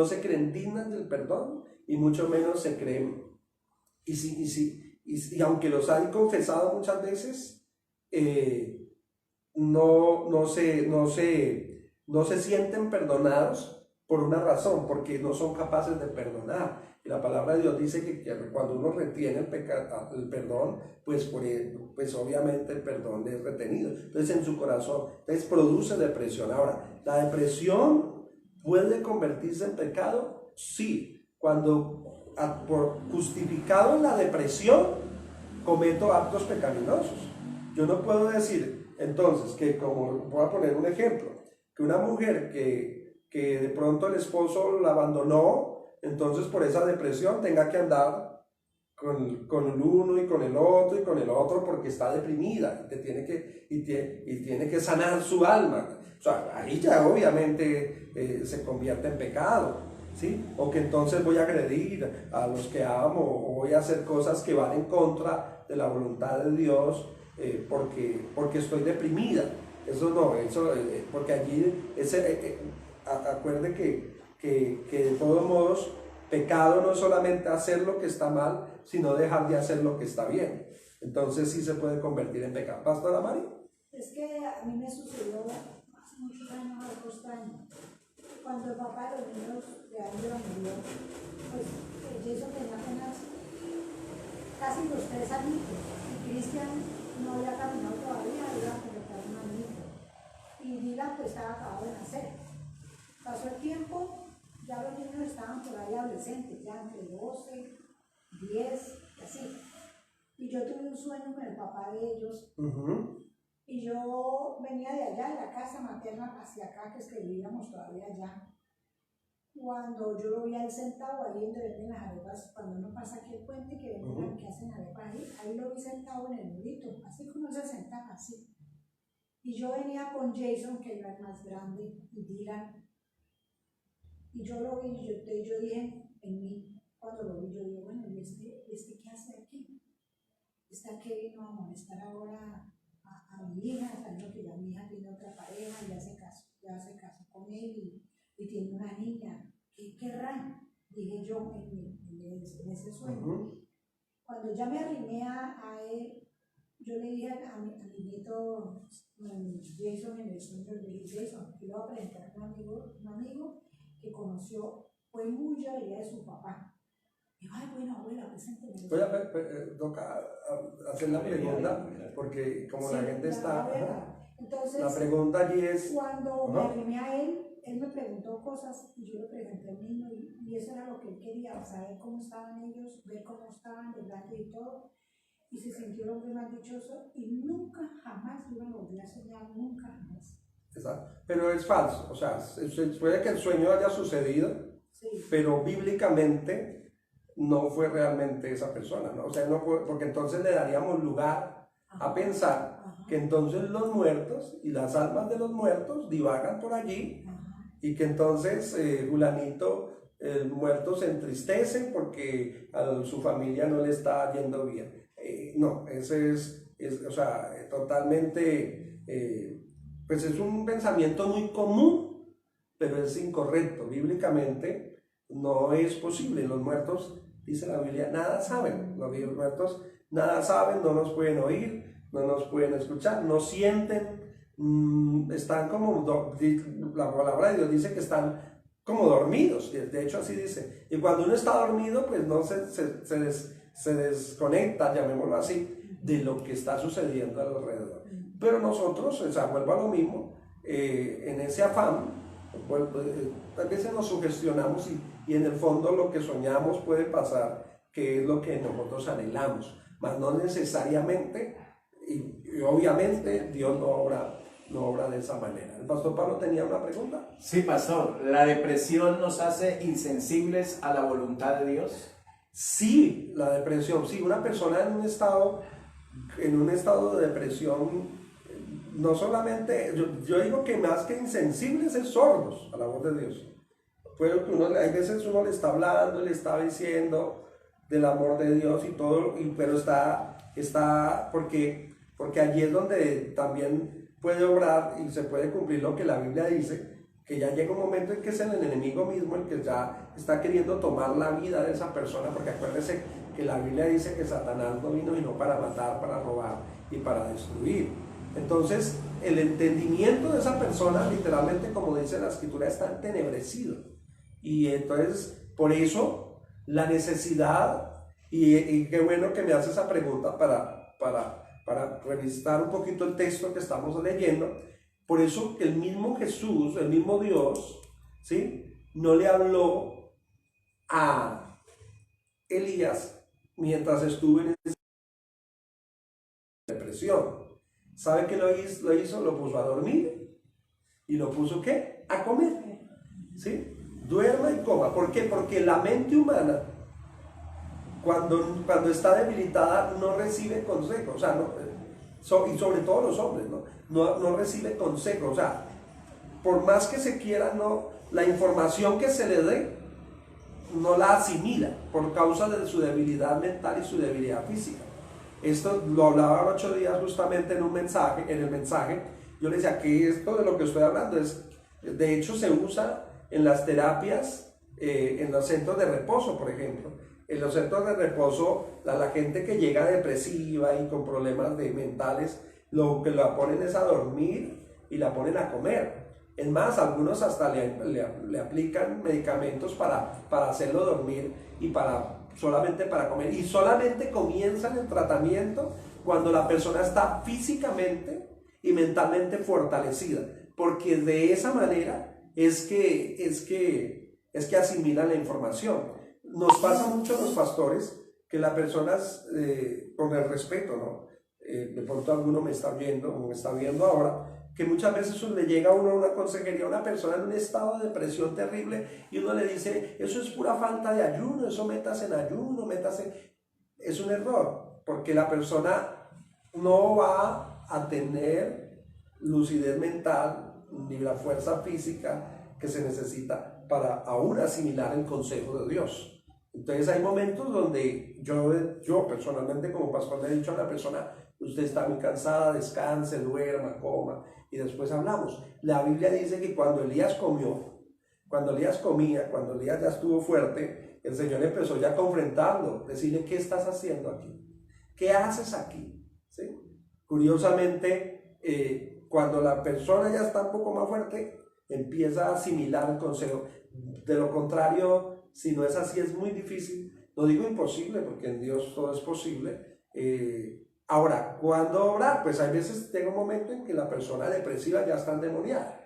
se creen dignas del perdón y mucho menos se creen. Y aunque los han confesado muchas veces, no se sienten perdonados por una razón, porque no son capaces de perdonar. Y la palabra de Dios dice que cuando uno retiene el perdón, pues obviamente el perdón es retenido. Entonces en su corazón, entonces produce depresión. Ahora, ¿la depresión puede convertirse en pecado? Sí, cuando justificado en la depresión cometo actos pecaminosos. Yo no puedo decir entonces que, como voy a poner un ejemplo, que una mujer que de pronto el esposo la abandonó, entonces por esa depresión tenga que andar con el uno y con el otro y con el otro porque está deprimida y tiene que sanar su alma. O sea, ahí ya obviamente se convierte en pecado, ¿sí? O que entonces voy a agredir a los que amo o voy a hacer cosas que van en contra de la voluntad de Dios porque estoy deprimida. Eso no, porque allí acuerde que de todos modos pecado no es solamente hacer lo que está mal, sino dejar de hacer lo que está bien. Entonces sí se puede convertir en pecado. ¿Pastora Mari? Es que a mí me sucedió hace muchos años algo extraño. Cuando el papá de los niños de Ángela murió, pues Jason tenía apenas casi los 3 añitos y Cristian no había caminado todavía, iba a completar un añito. Y Dylan pues estaba acabado de nacer. Pasó el tiempo, ya los niños estaban por ahí adolescentes, ya entre 12, 10, así. Y yo tuve un sueño con el papá de ellos. Y yo venía de allá, de la casa materna, hacia acá, que es que vivíamos todavía allá. cuando yo lo vi a él sentado ahí donde venden las arepas, cuando uno pasa aquí el puente que venden, que hacen arepas ahí lo vi sentado en el murito, así como se sentaba así. Y yo venía con Jason, que era el más grande, y Dylan, y yo lo vi, y yo dije en mí, cuando lo vi, yo dije, bueno, ¿y este qué hace aquí? Está que vino a molestar ahora a mi hija, sabiendo que ya mi hija tiene otra pareja, ya se casó con él y tiene una niña. ¿Qué querrán? Dije yo en ese sueño. Cuando ya me arrimé a él, yo le dije a mi nieto Jason en el sueño, le dije, Jason, te voy a presentar a un amigo que conoció, fue muy ya de su papá. Y yo, ay, bueno, abuela, presénteme. Voy a toca hacer la pregunta, porque como sí, la gente está... Entonces, la pregunta allí es... Cuando me arrimé a él me preguntó cosas y yo le pregunté al niño y eso era lo que él quería, saber cómo estaban ellos, ver cómo estaban, delante y todo. Y se sintió el hombre más dichoso y nunca jamás yo me volví a soñar, nunca jamás. Exacto. Pero es falso, o sea, puede que el sueño haya sucedido, sí, pero bíblicamente no fue realmente esa persona, ¿no? O sea, no fue, porque entonces le daríamos lugar a pensar que entonces los muertos y las almas de los muertos divagan por allí y que entonces fulanito, el muerto se entristece porque a su familia no le está yendo bien. No, ese es o sea, totalmente, pues es un pensamiento muy común, pero es incorrecto. Bíblicamente no es posible. Los muertos, dice la Biblia, nada saben. Los muertos nada saben, no nos pueden oír, no nos pueden escuchar, no sienten, están como, la palabra de Dios dice que están como dormidos, de hecho así dice. Y cuando uno está dormido, pues no se desconecta, llamémoslo así, de lo que está sucediendo alrededor. Pero nosotros, o sea, vuelvo a lo mismo, en ese afán, a veces nos sugestionamos y en el fondo lo que soñamos puede pasar, que es lo que nosotros anhelamos, mas no necesariamente, y obviamente Dios no obra de esa manera. ¿El pastor Pablo tenía una pregunta? Sí, pastor, ¿la depresión nos hace insensibles a la voluntad de Dios? Sí, la depresión, sí, una persona en un estado de depresión, no solamente, yo digo que más que insensibles es sordos a la voz de Dios. Pero que hay veces uno le está hablando, le está diciendo del amor de Dios y todo, pero está porque allí es donde también puede obrar y se puede cumplir lo que la Biblia dice, que ya llega un momento en que es el enemigo mismo el que ya está queriendo tomar la vida de esa persona, porque acuérdense que la Biblia dice que Satanás no vino para matar, para robar y para destruir. Entonces el entendimiento de esa persona, literalmente, como dice la Escritura, está entenebrecido. Y entonces por eso la necesidad, y qué bueno que me hace esa pregunta para revisar un poquito el texto que estamos leyendo. Por eso el mismo Jesús, el mismo Dios, ¿sí?, no le habló a Elías mientras estuvo en esa depresión. ¿Sabe qué lo hizo? Lo puso a dormir y lo puso, ¿qué?, a comer, ¿sí? Duerma y coma. ¿Por qué? Porque la mente humana, cuando está debilitada, no recibe consejo, o sea, y sobre todo los hombres, no recibe consejo, o sea, por más que se quiera, la información que se le dé no la asimila por causa de su debilidad mental y su debilidad física. Esto lo hablaba 8 días justamente en el mensaje, yo le decía que esto de lo que estoy hablando de hecho se usa en las terapias, en los centros de reposo, por ejemplo. En los centros de reposo, la gente que llega depresiva y con problemas mentales, lo que la ponen es a dormir y la ponen a comer. Es más, algunos hasta le aplican medicamentos para hacerlo dormir y solamente para comer. Y solamente comienzan el tratamiento cuando la persona está físicamente y mentalmente fortalecida. Porque de esa manera es que asimilan la información. Nos pasa mucho a los pastores que las personas, con el respeto, ¿no? De pronto alguno me está viendo ahora, que muchas veces le llega a uno a una consejería a una persona en un estado de depresión terrible y uno le dice, eso es pura falta de ayuno, eso métase en ayuno, métase. Es un error, porque la persona no va a tener lucidez mental ni la fuerza física que se necesita para aún asimilar el consejo de Dios. Entonces hay momentos donde yo personalmente como pastor le he dicho a la persona, usted está muy cansada, descanse, duerma, coma y después hablamos. La Biblia dice que cuando Elías comía, cuando Elías ya estuvo fuerte, el Señor empezó ya a confrontarlo, decirle, ¿qué estás haciendo aquí? ¿Qué haces aquí? ¿Sí? Curiosamente, cuando la persona ya está un poco más fuerte, empieza a asimilar el consejo. De lo contrario, si no es así, es muy difícil. No digo imposible, porque en Dios todo es posible. Ahora, ¿cuándo orar? Pues hay veces tengo un momento en que la persona depresiva ya está endemoniada.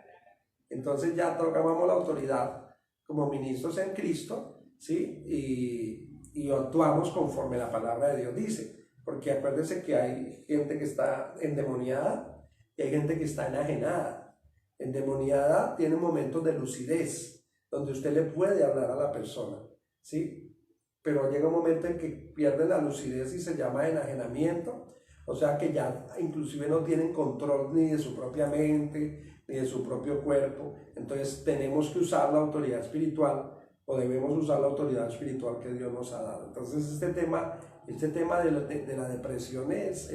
Entonces ya tomamos la autoridad como ministros en Cristo, ¿sí? Y actuamos conforme la palabra de Dios dice. Porque acuérdense que hay gente que está endemoniada y hay gente que está enajenada. Endemoniada tiene momentos de lucidez, donde usted le puede hablar a la persona, ¿sí? Pero llega un momento en que pierde la lucidez y se llama enajenamiento, o sea que ya inclusive no tienen control ni de su propia mente, ni de su propio cuerpo. Entonces tenemos que usar la autoridad espiritual, o debemos usar la autoridad espiritual que Dios nos ha dado. Entonces este tema de la depresión es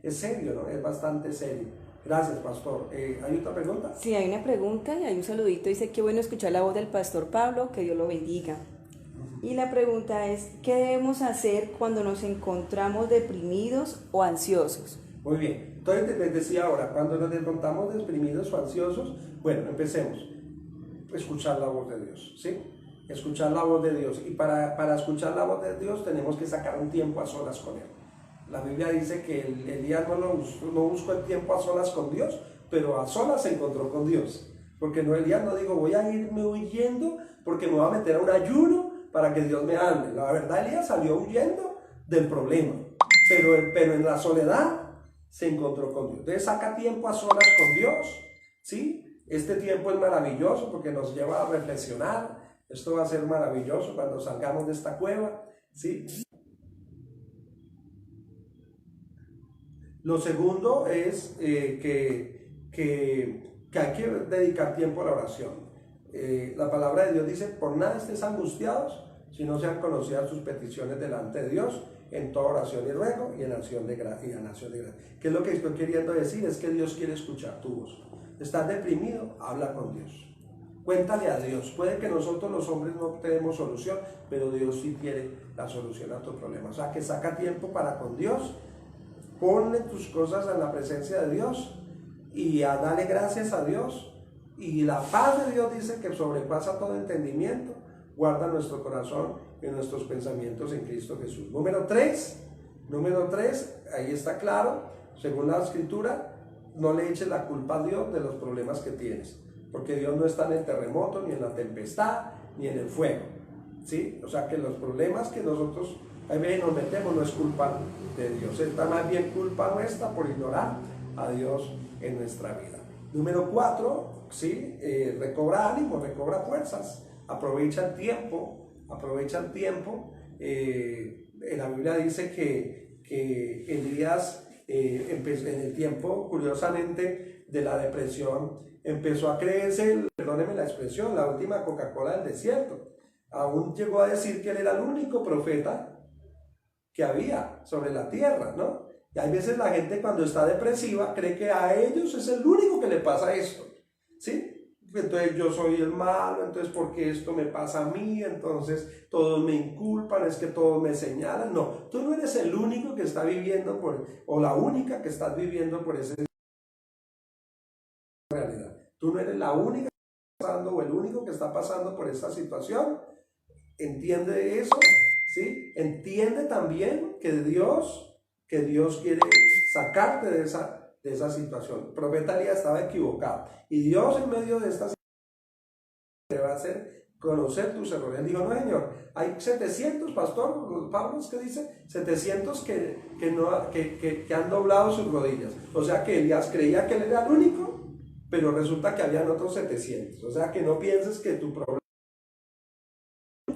serio, ¿no? Es bastante serio. Gracias, pastor. ¿Hay otra pregunta? Sí, hay una pregunta y hay un saludito. Dice, qué bueno escuchar la voz del pastor Pablo, que Dios lo bendiga. Y la pregunta es, ¿qué debemos hacer cuando nos encontramos deprimidos o ansiosos? Muy bien. Entonces, les decía ahora, cuando nos encontramos deprimidos o ansiosos, bueno, empecemos. Escuchar la voz de Dios, ¿sí? Escuchar la voz de Dios. Y para escuchar la voz de Dios tenemos que sacar un tiempo a solas con Él. La Biblia dice que Elías no buscó el tiempo a solas con Dios, pero a solas se encontró con Dios. Porque Elías no dijo, voy a irme huyendo porque me voy a meter a un ayuno para que Dios me hable. La verdad, Elías salió huyendo del problema, pero en la soledad se encontró con Dios. Entonces saca tiempo a solas con Dios, ¿sí? Este tiempo es maravilloso porque nos lleva a reflexionar. Esto va a ser maravilloso cuando salgamos de esta cueva, ¿sí? Lo segundo es que hay que dedicar tiempo a la oración. La palabra de Dios dice, por nada estés angustiados, si no sean conocidas sus peticiones delante de Dios, en toda oración y ruego y en acción de gracia. ¿Qué es lo que estoy queriendo decir? Es que Dios quiere escuchar tu voz. ¿Estás deprimido? Habla con Dios. Cuéntale a Dios. Puede que nosotros los hombres no tenemos solución, pero Dios sí tiene la solución a tu problema. O sea, que saca tiempo para con Dios. Ponle tus cosas en la presencia de Dios y dale gracias a Dios. Y la paz de Dios dice que sobrepasa todo entendimiento, guarda nuestro corazón y nuestros pensamientos en Cristo Jesús. Número 3, ahí está claro, según la Escritura, no le eches la culpa a Dios de los problemas que tienes, porque Dios no está en el terremoto, ni en la tempestad, ni en el fuego, ¿sí? O sea que los problemas que nosotros a veces nos metemos no es culpa de Dios, es más bien culpa nuestra por ignorar a Dios en nuestra vida. Número 4, ¿sí? Recobra ánimo, recobra fuerzas, aprovecha el tiempo. La Biblia dice que Elías empezó en el tiempo, curiosamente, de la depresión, empezó a creerse, perdóneme la expresión, la última Coca-Cola del desierto. Aún llegó a decir que él era el único profeta que había sobre la tierra, ¿no? Y hay veces la gente cuando está depresiva cree que a ellos es el único que le pasa esto, ¿sí? Entonces yo soy el malo, entonces ¿por qué esto me pasa a mí? Entonces todos me inculpan, es que todos me señalan. No, tú no eres el único que está viviendo o la única que estás viviendo por esa realidad. Tú no eres la única que está pasando o el único que está pasando por esta situación. Entiende eso, ¿sí? Entiende también que Dios quiere sacarte de esa situación. El profeta Elías estaba equivocado y Dios en medio de esta situación va a hacer conocer tus errores. Él dijo, no señor, hay 700, pastor, Pablo es que dice, 700 que han doblado sus rodillas. O sea que Elías creía que él era el único, pero resulta que habían otros 700. O sea que no pienses que tu problema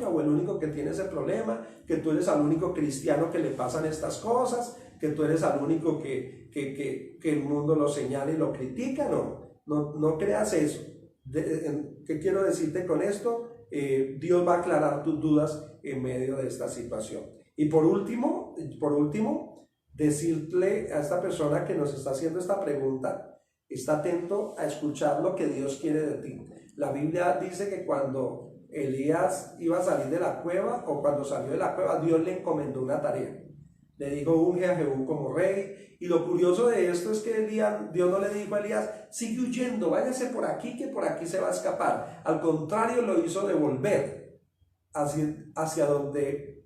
o el único que tiene ese problema, que tú eres al único cristiano que le pasan estas cosas, que tú eres al único que el mundo lo señala y lo critica. No creas eso. ¿Qué quiero decirte con esto? Dios va a aclarar tus dudas en medio de esta situación. Y por último, decirle a esta persona que nos está haciendo esta pregunta, está atento a escuchar lo que Dios quiere de ti. La Biblia dice que cuando Elías iba a salir de la cueva, o cuando salió de la cueva, Dios le encomendó una tarea. Le dijo, unge a Jehú como rey. Y lo curioso de esto es que Dios no le dijo a Elías, sigue huyendo, váyase por aquí, que por aquí se va a escapar. Al contrario, lo hizo devolver hacia donde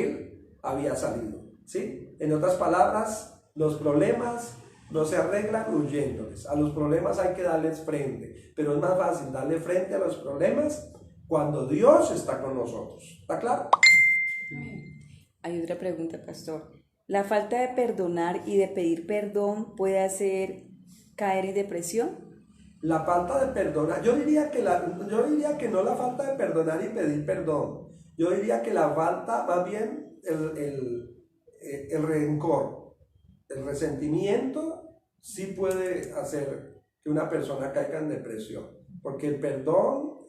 él había salido, ¿sí? En otras palabras, los problemas no se arreglan huyéndoles. A los problemas hay que darles frente, pero es más fácil darle frente a los problemas cuando Dios está con nosotros. ¿Está claro? Hay otra pregunta, pastor. ¿La falta de perdonar y de pedir perdón puede hacer caer en depresión? La falta de perdonar, yo diría que no la falta de perdonar y pedir perdón. Yo diría que la falta, más bien el rencor, el resentimiento, sí puede hacer que una persona caiga en depresión. Porque el perdón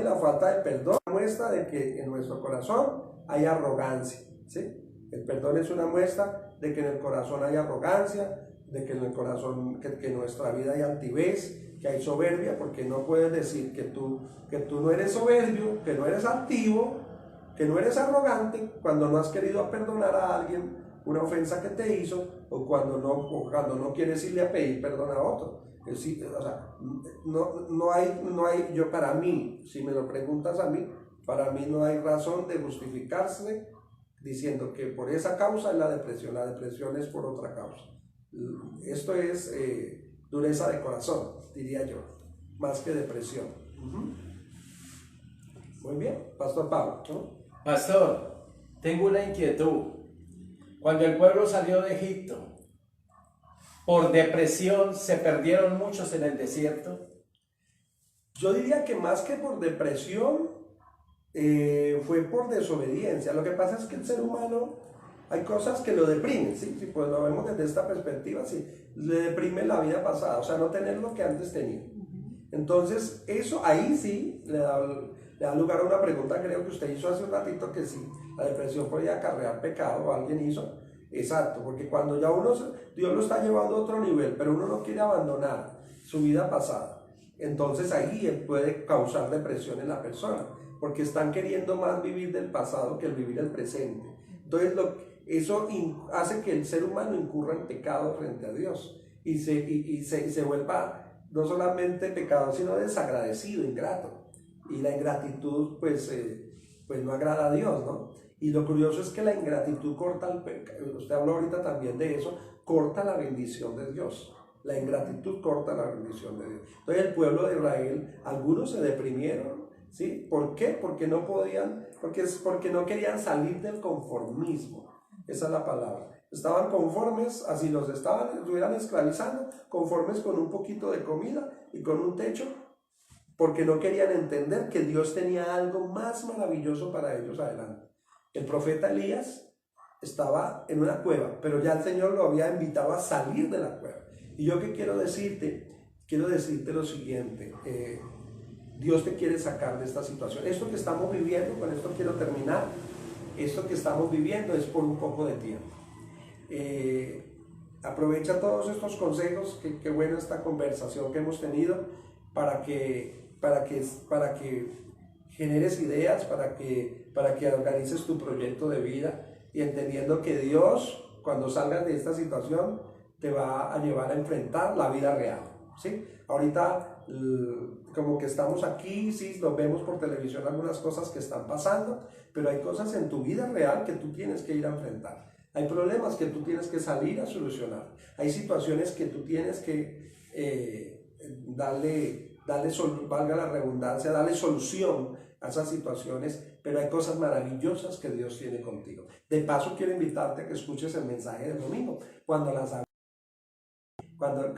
y la falta de perdón muestra de que en nuestro corazón hay arrogancia, ¿sí? El perdón es una muestra de que en el corazón hay arrogancia, de que en el corazón, que en nuestra vida hay altivez, que hay soberbia, porque no puedes decir que tú no eres soberbio, que no eres altivo, que no eres arrogante, cuando no has querido perdonar a alguien una ofensa que te hizo, o cuando no quieres irle a pedir perdón a otro. O sea, no hay, yo para mí, si me lo preguntas a mí, para mí no hay razón de justificarse diciendo que por esa causa es la depresión es por otra causa. Esto es dureza de corazón, diría yo, más que depresión. Muy bien, Pastor Pablo, ¿no? Pastor, tengo una inquietud. Cuando el pueblo salió de Egipto, por depresión se perdieron muchos en el desierto. Yo diría que más que por depresión, fue por desobediencia. Lo que pasa es que el ser humano, hay cosas que lo deprimen, ¿sí? Si pues lo vemos desde esta perspectiva, sí, le deprime la vida pasada, o sea, no tener lo que antes tenía. Entonces, eso ahí sí le da lugar a una pregunta, creo que usted hizo hace un ratito, que si la depresión podía acarrear pecado, alguien hizo. Exacto, porque cuando ya Dios lo está llevando a otro nivel, pero uno no quiere abandonar su vida pasada, entonces ahí él puede causar depresión en la persona, porque están queriendo más vivir del pasado que el vivir el presente. Entonces eso hace que el ser humano incurra en pecado frente a Dios y se vuelva no solamente pecador, sino desagradecido, ingrato. Y la ingratitud pues no agrada a Dios, ¿no? Y lo curioso es que la ingratitud corta el pecado. Usted habló ahorita también de eso, corta la bendición de Dios. La ingratitud corta la bendición de Dios. Entonces el pueblo de Israel, algunos se deprimieron, ¿sí? ¿Por qué? Porque no no querían salir del conformismo. Esa es la palabra. Estaban conformes, así los estuvieran esclavizando, conformes con un poquito de comida y con un techo, porque no querían entender que Dios tenía algo más maravilloso para ellos adelante. El profeta Elías estaba en una cueva, pero ya el Señor lo había invitado a salir de la cueva. Y yo qué quiero decirte lo siguiente, Dios te quiere sacar de esta situación. Esto que estamos viviendo, con esto quiero terminar, esto que estamos viviendo es por un poco de tiempo. Aprovecha todos estos consejos, qué buena esta conversación que hemos tenido, para que generes ideas, para que organices tu proyecto de vida, y entendiendo que Dios, cuando salgas de esta situación, te va a llevar a enfrentar la vida real, ¿sí? Ahorita como que estamos aquí, sí, nos vemos por televisión algunas cosas que están pasando, pero hay cosas en tu vida real que tú tienes que ir a enfrentar. Hay problemas que tú tienes que salir a solucionar. Hay situaciones que tú tienes que darle valga la redundancia, darle solución a esas situaciones, pero hay cosas maravillosas que Dios tiene contigo. De paso, quiero invitarte a que escuches el mensaje del domingo, ¿qué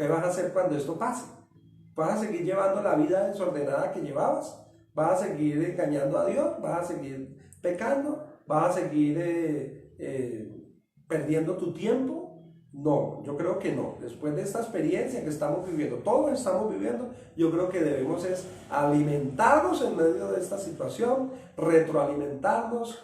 vas a hacer cuando esto pase? ¿Vas a seguir llevando la vida desordenada que llevabas? ¿Vas a seguir engañando a Dios? ¿Vas a seguir pecando? ¿Vas a seguir perdiendo tu tiempo? No, yo creo que no. Después de esta experiencia que estamos viviendo, todos estamos viviendo, yo creo que debemos es alimentarnos en medio de esta situación, retroalimentarnos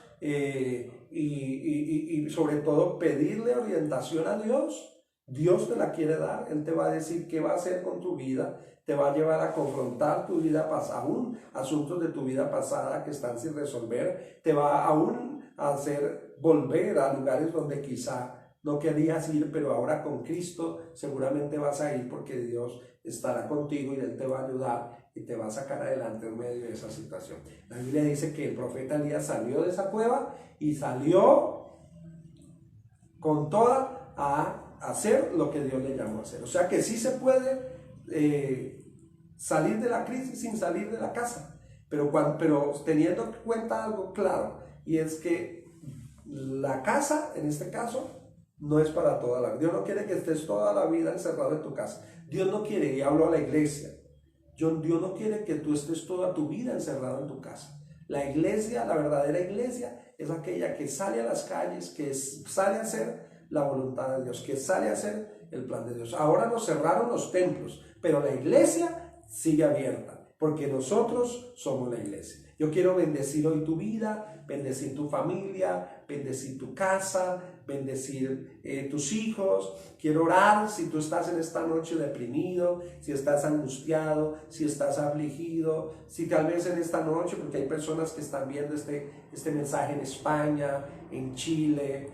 y sobre todo pedirle orientación a Dios. Dios te la quiere dar, Él te va a decir qué va a hacer con tu vida, te va a llevar a confrontar tu vida pasada, aún asuntos de tu vida pasada que están sin resolver, te va aún a hacer volver a lugares donde quizá no querías ir, pero ahora con Cristo seguramente vas a ir porque Dios estará contigo y Él te va a ayudar y te va a sacar adelante en medio de esa situación. La Biblia dice que el profeta Elías salió de esa cueva y salió con toda a hacer lo que Dios le llamó a hacer. O sea que sí se puede salir de la crisis sin salir de la casa, pero teniendo en cuenta algo claro, y es que la casa, en este caso, no es para toda la vida. Dios no quiere que estés toda la vida encerrado en tu casa. Dios no quiere, y hablo a la iglesia, Dios no quiere que tú estés toda tu vida encerrado en tu casa. La iglesia, la verdadera iglesia, es aquella que sale a las calles, que sale a hacer la voluntad de Dios, que sale a hacer el plan de Dios. Ahora nos cerraron los templos, pero la iglesia sigue abierta, porque nosotros somos la iglesia. Yo quiero bendecir hoy tu vida, bendecir tu familia, bendecir tu casa, bendecir tus hijos. Quiero orar si tú estás en esta noche deprimido, si estás angustiado, si estás afligido, si tal vez en esta noche, porque hay personas que están viendo este mensaje en España, en Chile,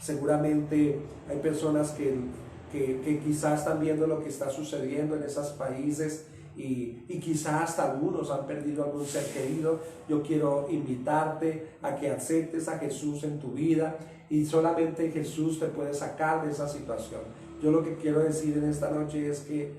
seguramente hay personas que quizás están viendo lo que está sucediendo en esos países y quizás hasta algunos han perdido algún ser querido. Yo quiero invitarte a que aceptes a Jesús en tu vida y solamente Jesús te puede sacar de esa situación. Yo lo que quiero decir en esta noche es que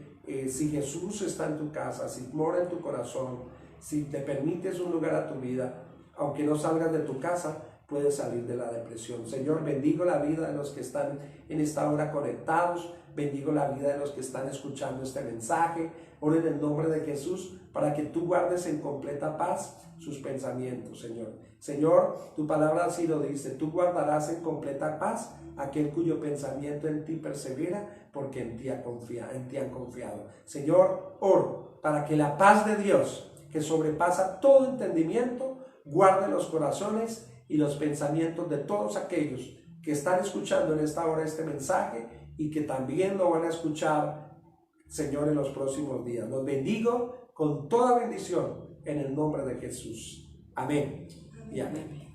si Jesús está en tu casa, si mora en tu corazón, si te permites un lugar a tu vida, aunque no salgas de tu casa, puedes salir de la depresión. Señor, bendigo la vida de los que están en esta hora conectados, bendigo la vida de los que están escuchando este mensaje. Oro en el nombre de Jesús para que tú guardes en completa paz sus pensamientos, Señor. Señor, tu palabra así lo dice, tú guardarás en completa paz aquel cuyo pensamiento en ti persevera, porque en ti han confiado. Señor, oro para que la paz de Dios, que sobrepasa todo entendimiento, guarde los corazones y los pensamientos de todos aquellos que están escuchando en esta hora este mensaje y que también lo van a escuchar, Señor, en los próximos días. Los bendigo con toda bendición en el nombre de Jesús. Amén y amén.